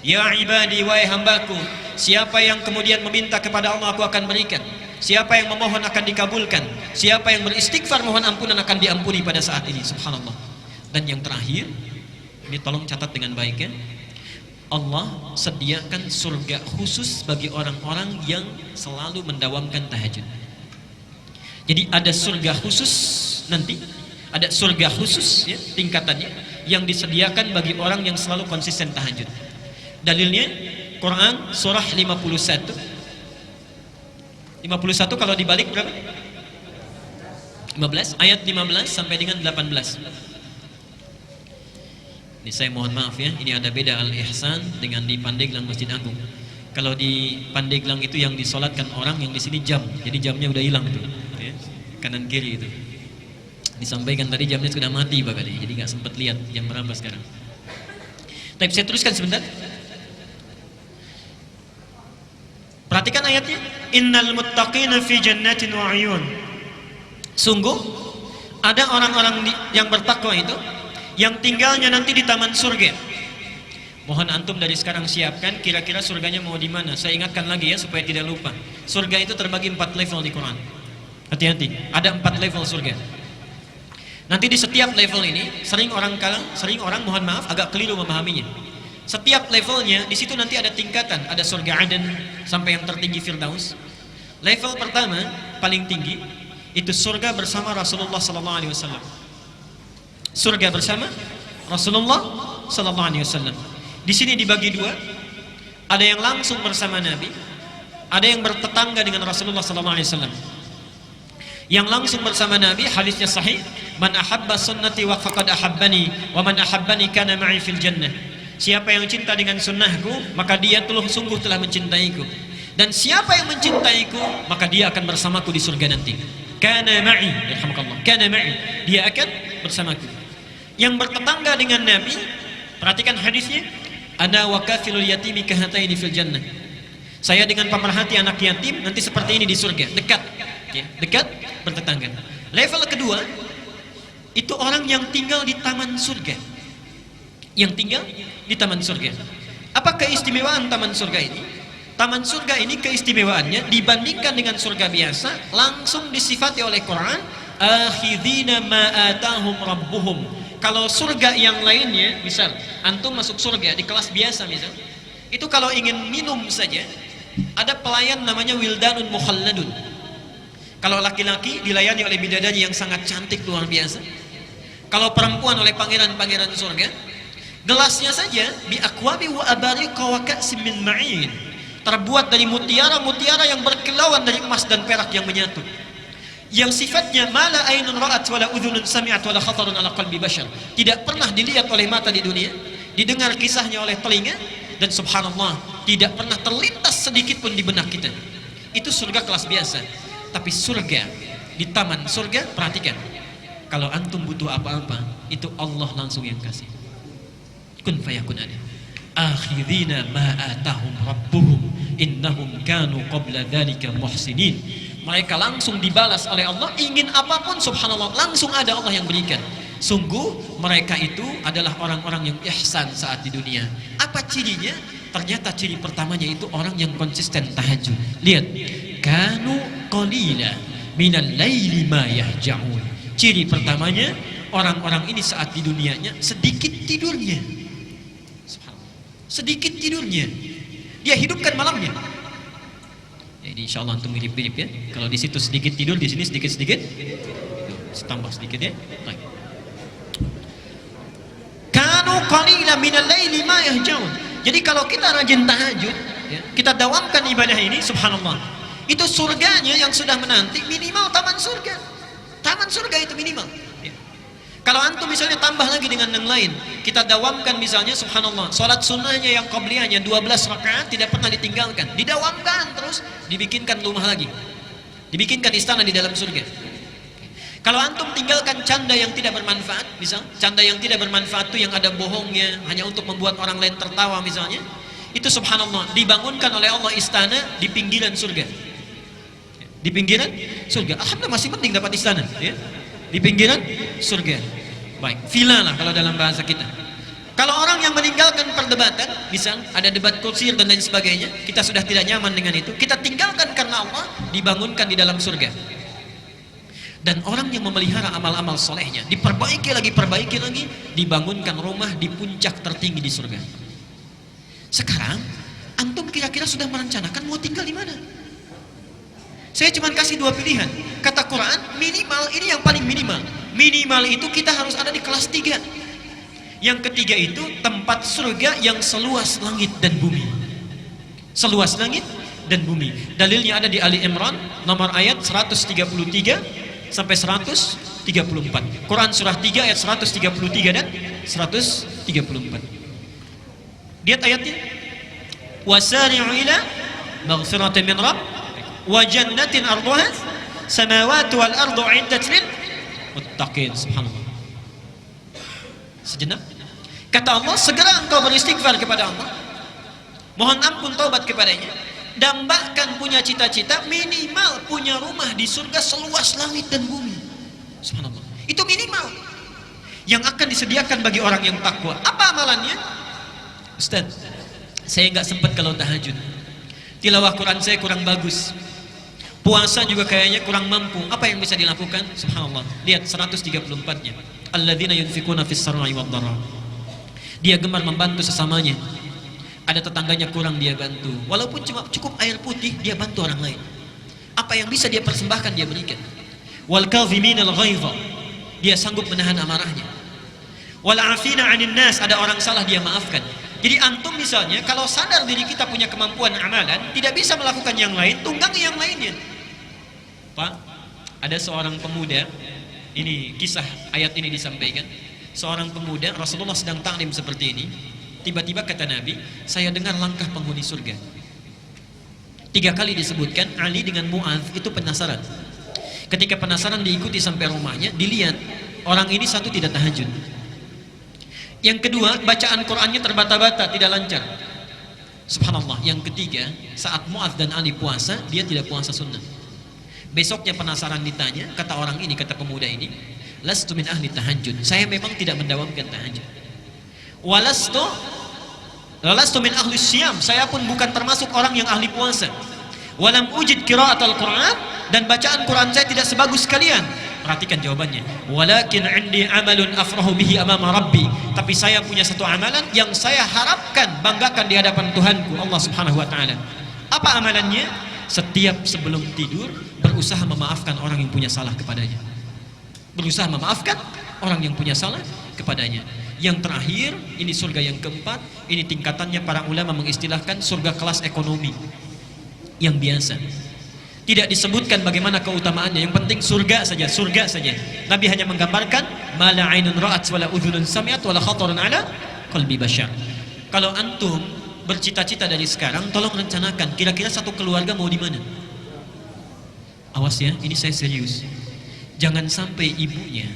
Ya ibadi, wahai hambaku, siapa yang kemudian meminta kepada Allah, aku akan berikan. Siapa yang memohon akan dikabulkan. Siapa yang beristighfar mohon ampunan akan diampuni pada saat ini. Subhanallah. Dan yang terakhir, ini tolong catat dengan baik ya. Allah sediakan surga khusus bagi orang-orang yang selalu mendawamkan tahajud. Jadi ada surga khusus nanti, ada surga khusus ya, tingkatannya yang disediakan bagi orang yang selalu konsisten tahajud. Dalilnya Quran surah 51 kalau dibalik berapa? 15, ayat 15 sampai dengan 18. Ini saya mohon maaf ya, ini ada beda Al-Ihsan dengan di Pandeglang Masjid Agung. Kalau di Pandeglang itu yang disolatkan orang, yang di sini jam, jadi jamnya udah hilang tuh ya, kanan kiri itu. Disampaikan tadi jamnya sudah mati Pak kali, jadi nggak sempat lihat jam berapa sekarang. Tapi saya teruskan sebentar. Perhatikan ayatnya. Innal muttaqina fi jannatin wa 'uyun. Sungguh ada orang-orang yang bertakwa itu yang tinggalnya nanti di taman surga. Mohon antum dari sekarang siapkan kira-kira surganya mau di mana. Saya ingatkan lagi ya supaya tidak lupa. Surga itu terbagi 4 level di Quran. Hati-hati, ada 4 level surga. Nanti di setiap level ini sering orang mohon maaf agak keliru memahaminya. Setiap levelnya di situ nanti ada tingkatan, ada surga Aden sampai yang tertinggi Firdaus. Level pertama paling tinggi itu surga bersama Rasulullah sallallahu alaihi wasallam. Surga bersama Rasulullah sallallahu alaihi wasallam. Di sini dibagi 2. Ada yang langsung bersama Nabi, ada yang bertetangga dengan Rasulullah SAW, yang langsung bersama Nabi. Hadisnya sahih, man ahabba sunnati wa faqad ahabbani wa man ahabbani kana ma'i fil jannah. Siapa yang cinta dengan sunnahku, maka dia sungguh telah mencintaiku, dan siapa yang mencintaiku, maka dia akan bersamaku di surga nanti. Kana ma'i, yarhamukallah, kana ma'i, dia akan bersamaku. Yang bertetangga dengan Nabi, perhatikan hadisnya, ana wa kafilul yatimi kahataini fil jannah. Saya dengan pemerhati anak yatim nanti seperti ini di surga, dekat, ya, dekat, bertetangga. Level kedua itu orang yang tinggal di taman surga, yang tinggal di taman surga. Apa keistimewaan taman surga ini? Taman surga ini keistimewaannya dibandingkan dengan surga biasa, langsung disifati oleh Quran, akhidina ma atahum rabbuhum. Kalau surga yang lainnya, misal antum masuk surga di kelas biasa misal, itu kalau ingin minum saja ada pelayan namanya wildanun mukhalladun. Kalau laki-laki dilayani oleh bidadari yang sangat cantik luar biasa. Kalau perempuan oleh pangeran-pangeran surga. Gelasnya saja bi aqwabi wa abariqa wa ka'sim min ma'in, terbuat dari mutiara-mutiara yang berkilauan dari emas dan perak yang menyatu, yang sifatnya mala ainun ra'at wala udhunun sami'at wala khatarun ala qalbi bashar, tidak pernah dilihat oleh mata di dunia, didengar kisahnya oleh telinga, dan subhanallah tidak pernah terlintas sedikit pun di benak kita. Itu surga kelas biasa. Tapi surga, di taman surga, perhatikan, kalau antum butuh apa-apa, itu Allah langsung yang kasih. Kun fayakun ada. Akhirina ma atahum rabbuhum innahum kanu qabla dzalika muhsinin. Mereka langsung dibalas oleh Allah, ingin apapun subhanallah langsung ada Allah yang berikan. Sungguh mereka itu adalah orang-orang yang ihsan saat di dunia. Apa cirinya? Ternyata ciri pertamanya itu orang yang konsisten tahajud. Lihat, kanu qalila minal laili ma yahja'un. Ciri pertamanya, orang-orang ini saat di dunianya sedikit tidurnya. Sedikit tidurnya. Dia hidupkan malamnya. Jadi insyaallah antum mirip-mirip ya. Kalau di situ sedikit tidur, di sini sedikit-sedikit. Tambah sedikit ya. Baik. Kanu qalila minal laili ma yahja'un. Jadi kalau kita rajin tahajud, ya, kita dawamkan ibadah ini, subhanallah, itu surganya yang sudah menanti minimal taman surga. Taman surga itu minimal. Ya. Kalau antum misalnya tambah lagi dengan yang lain, kita dawamkan misalnya, subhanallah, sholat sunnahnya yang qabliyahnya 12 rakaat tidak pernah ditinggalkan, didawamkan terus, dibikinkan rumah lagi, dibikinkan istana di dalam surga. Kalau antum tinggalkan canda yang tidak bermanfaat, misal canda yang tidak bermanfaat itu yang ada bohongnya, hanya untuk membuat orang lain tertawa misalnya, itu subhanallah dibangunkan oleh Allah istana di pinggiran surga. Di pinggiran surga. Alhamdulillah masih penting dapat istana, ya. Di pinggiran surga. Baik, villa lah kalau dalam bahasa kita. Kalau orang yang meninggalkan perdebatan, misal ada debat kusir dan lain sebagainya, kita sudah tidak nyaman dengan itu, kita tinggalkan karena Allah, dibangunkan di dalam surga. Dan orang yang memelihara amal-amal solehnya, diperbaiki lagi, dibangunkan rumah di puncak tertinggi di surga. Sekarang, antum kira-kira sudah merencanakan mau tinggal di mana? Saya cuma kasih 2 pilihan. Kata Quran, minimal, ini yang paling minimal. Minimal itu kita harus ada di kelas 3. Yang ketiga itu tempat surga yang seluas langit dan bumi. Seluas langit dan bumi. Dalilnya ada di Ali Imran, nomor ayat 133 sampai 134. Quran surah 3 ayat 133 dan 134. Lihat ayatnya. Wasari'u ila maghfiratin min rabb wa jannatin arduha samawati wal ardu 'iddat lil muttaqin. Subhanallah. Sejenak. Kata Allah, segera engkau beristighfar kepada Allah. Mohon ampun taubat kepadanya. Dan bahkan punya cita-cita minimal punya rumah di surga seluas langit dan bumi. Subhanallah. Itu minimal yang akan disediakan bagi orang yang takwa. Apa amalannya? Ustaz, saya nggak sempat kalau tahajud. Tilawah Quran saya kurang bagus. Puasa juga kayaknya kurang mampu. Apa yang bisa dilakukan? Subhanallah. Lihat 134-nya. Alladzina yunfikuna fis sarra'i wad dharra. Dia gemar membantu sesamanya. Ada tetangganya kurang, dia bantu. Walaupun cuma cukup air putih, dia bantu orang lain. Apa yang bisa dia persembahkan, dia berikan. Wal kadhiminal ghaidha, dia sanggup menahan amarahnya. Wal afina 'anil nas, ada orang salah dia maafkan. Jadi antum misalnya kalau sadar diri kita punya kemampuan amalan, tidak bisa melakukan yang lain, tunggangi yang lainnya. Pak, ada seorang pemuda, ini kisah ayat ini disampaikan. Seorang pemuda, Rasulullah sedang taklim seperti ini. Tiba-tiba kata Nabi, saya dengar langkah penghuni surga. 3 kali disebutkan, Ali dengan Mu'adz itu penasaran. Ketika penasaran diikuti sampai rumahnya, dilihat orang ini satu tidak tahajud. Yang kedua, bacaan Qur'annya terbata-bata, tidak lancar. Subhanallah. Yang ketiga, saat Mu'adz dan Ali puasa, dia tidak puasa sunnah. Besoknya penasaran ditanya, kata orang ini, kata pemuda ini, lastu min ahli tahajud. Saya memang tidak mendawamkan tahajud. Walastu min ahli syam. Saya pun bukan termasuk orang yang ahli puasa. Walam ujid qiraatul Qur'an, dan bacaan Quran saya tidak sebagus kalian. Perhatikan jawabannya. Walakin indi amalun afrahu bihi amama rabbi. Tapi saya punya satu amalan yang saya harapkan banggakan di hadapan Tuhanku Allah Subhanahu wa taala. Apa amalannya? Setiap sebelum tidur berusaha memaafkan orang yang punya salah kepadanya. Berusaha memaafkan orang yang punya salah kepadanya. Yang terakhir, ini surga yang keempat, ini tingkatannya para ulama mengistilahkan surga kelas ekonomi yang biasa. Tidak disebutkan bagaimana keutamaannya, yang penting surga saja, surga saja. Nabi hanya menggambarkan mala ainun ra'at wala udhunun sami'at wala khatarun ala qalbi bashar. Kalau antum bercita-cita dari sekarang, tolong rencanakan kira-kira satu keluarga mau di mana. Awas ya, ini saya serius. Jangan sampai ibunya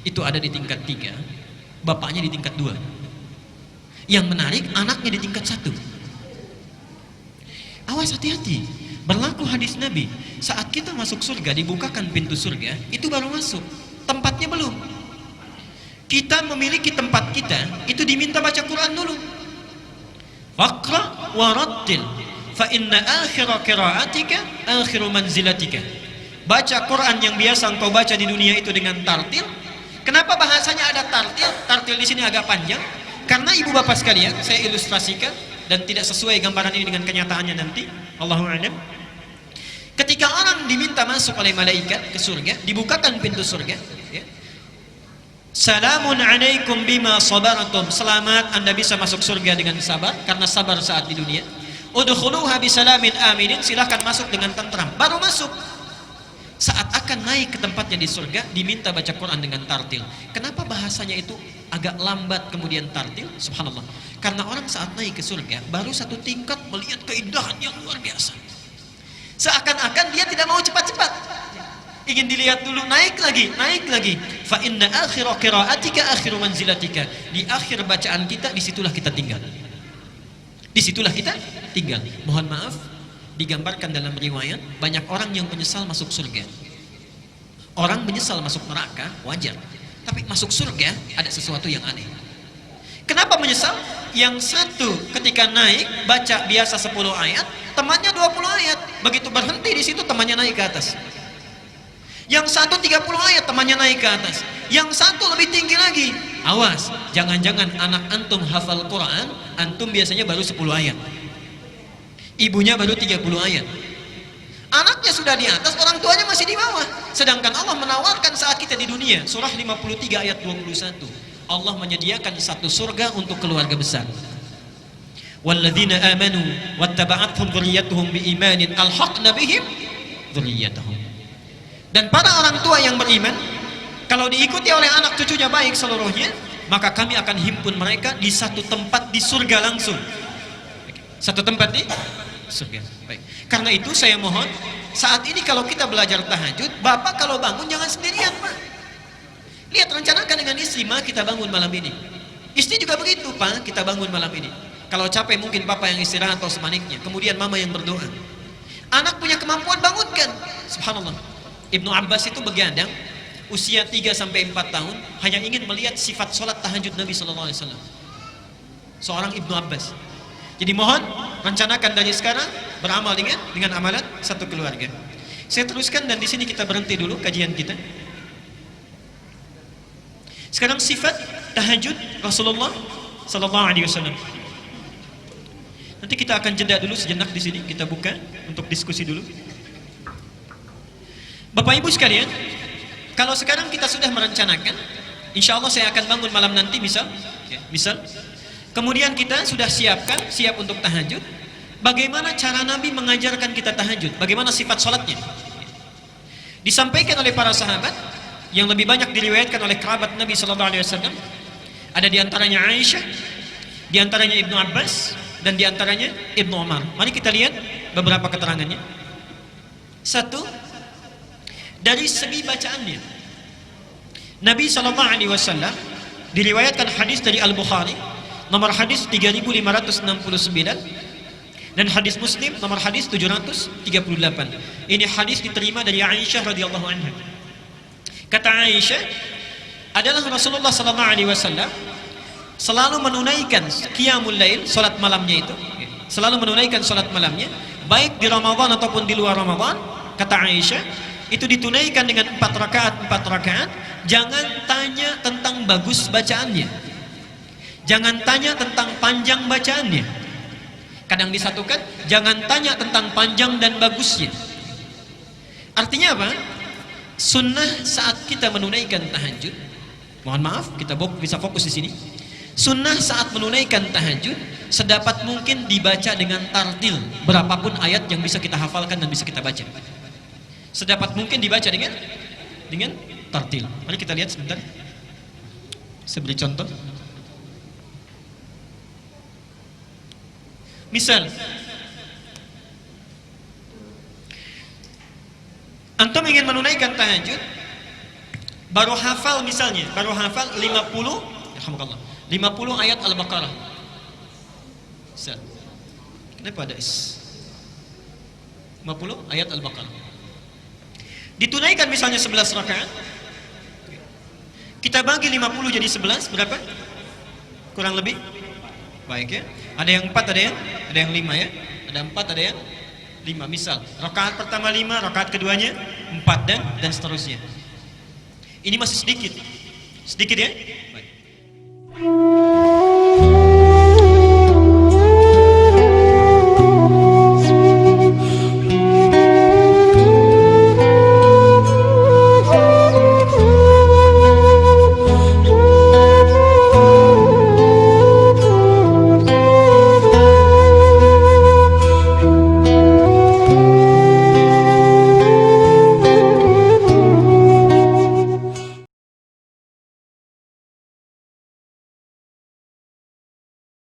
itu ada di tingkat 3, bapaknya di tingkat 2. Yang menarik, anaknya di tingkat 1. Awas, hati-hati. Berlaku hadis Nabi, saat kita masuk surga, dibukakan pintu surga, itu baru masuk, tempatnya belum. Kita memiliki tempat kita, itu diminta baca Quran dulu. Faqra wa rattil, fa inna akhira qiraatika akhiru manzilatika. Baca Quran yang biasa engkau baca di dunia itu dengan tartil. Kenapa bahasanya ada tartil? Tartil di sini agak panjang, karena ibu bapak sekalian, saya ilustrasikan dan tidak sesuai gambaran ini dengan kenyataannya nanti. Allahu a'lam. Ketika orang diminta masuk oleh malaikat ke surga, dibukakan pintu surga, ya. Salamun alaikum bima sabartum. Selamat, Anda bisa masuk surga dengan sabar, karena sabar saat di dunia. Udkhuluha bisalamin aminin. Silahkan masuk dengan tentram. Baru masuk. Saat akan naik ke tempatnya di surga, diminta baca Quran dengan tartil. Kenapa bahasanya itu agak lambat kemudian tartil? Subhanallah. Karena orang saat naik ke surga, baru satu tingkat melihat keindahan yang luar biasa. Seakan-akan dia tidak mau cepat-cepat, ingin dilihat dulu, naik lagi. Fa inna akhira qiraatika akhiru manzilatika. Di akhir bacaan kita, disitulah kita tinggal. Mohon maaf, digambarkan dalam riwayat, banyak orang yang menyesal masuk surga. Orang menyesal masuk neraka wajar, tapi masuk surga ada sesuatu yang aneh. Kenapa menyesal? Yang satu ketika naik baca biasa 10 ayat, temannya 20 ayat. Begitu berhenti di situ, temannya naik ke atas. Yang satu 30 ayat, temannya naik ke atas. Yang satu lebih tinggi lagi. Awas, jangan-jangan anak antum hafal Quran, antum biasanya baru 10 ayat. Ibunya baru 30 ayat. Anaknya sudah di atas, orang tuanya masih di bawah. Sedangkan Allah menawarkan saat kita di dunia. Surah 53 ayat 21. Allah menyediakan satu surga untuk keluarga besar. Walladzina amanu wattaba'athum dzurriyyatuhum biimanin alhaqna bihim dzurriyyatahum. Dan para orang tua yang beriman, kalau diikuti oleh anak cucunya baik seluruhnya, maka kami akan himpun mereka di satu tempat di surga langsung. Satu tempat di surga. Baik. Karena itu saya mohon, saat ini kalau kita belajar tahajud, bapak kalau bangun jangan sendirian, Pak. Lihat, rencanakan dengan istri, Ma, kita bangun malam ini. Istri juga begitu, Pak, kita bangun malam ini. Kalau capek mungkin papa yang istirahat atau sebaliknya, kemudian mama yang berdoa. Anak punya kemampuan, bangunkan. Subhanallah. Ibnu Abbas itu begadang usia 3-4 tahun, hanya ingin melihat sifat sholat tahajud Nabi SAW. Seorang Ibnu Abbas. Jadi mohon rencanakan dari sekarang, beramal dengan amalan satu keluarga. Saya teruskan dan di sini kita berhenti dulu kajian kita. Sekarang sifat tahajud Rasulullah sallallahu alaihi wasallam. Nanti kita akan jeda dulu sejenak di sini, kita buka untuk diskusi dulu. Bapak Ibu sekalian, kalau sekarang kita sudah merencanakan, insya Allah saya akan bangun malam nanti misal, Kemudian kita sudah siap untuk tahajud. Bagaimana cara Nabi mengajarkan kita tahajud? Bagaimana sifat sholatnya? Disampaikan oleh para sahabat yang lebih banyak diriwayatkan oleh kerabat Nabi SAW. Ada diantaranya Aisyah, diantaranya Ibnu Abbas, dan diantaranya Ibnu Umar. Mari kita lihat beberapa keterangannya. Satu, dari segi bacaannya, Nabi SAW diriwayatkan hadis dari Al-Bukhari nomor hadis 3569 dan hadis Muslim nomor hadis 738. Ini hadis diterima dari Aisyah radhiyallahu anha. Kata Aisyah, adalah Rasulullah SAW selalu menunaikan qiyamul lail, salat malamnya itu, selalu menunaikan salat malamnya, baik di Ramadan ataupun di luar Ramadan. Kata Aisyah, itu ditunaikan dengan 4 rakaat. Jangan tanya tentang bagus bacaannya, jangan tanya tentang panjang bacaannya. Kadang disatukan, jangan tanya tentang panjang dan bagusnya. Artinya apa? Sunnah saat kita menunaikan tahajud, mohon maaf, kita bisa fokus di sini. Sunnah saat menunaikan tahajud sedapat mungkin dibaca dengan tartil, berapapun ayat yang bisa kita hafalkan dan bisa kita baca. Sedapat mungkin dibaca dengan tartil. Mari kita lihat sebentar. Saya beri contoh. Misal, antum ingin menunaikan tahajud, baru hafal 50 ayat Al-Baqarah. Kenapa ada is? 50 ayat Al-Baqarah. Ditunaikan misalnya 11 rakaat. Kita bagi 50 jadi 11, berapa? Kurang lebih? Baik ya. Ada yang 4, ada yang 5 ya. Ada 4, ada yang 5. Misal, rakaat pertama 5, rakaat keduanya 4 dan seterusnya. Ini masih sedikit. Sedikit ya.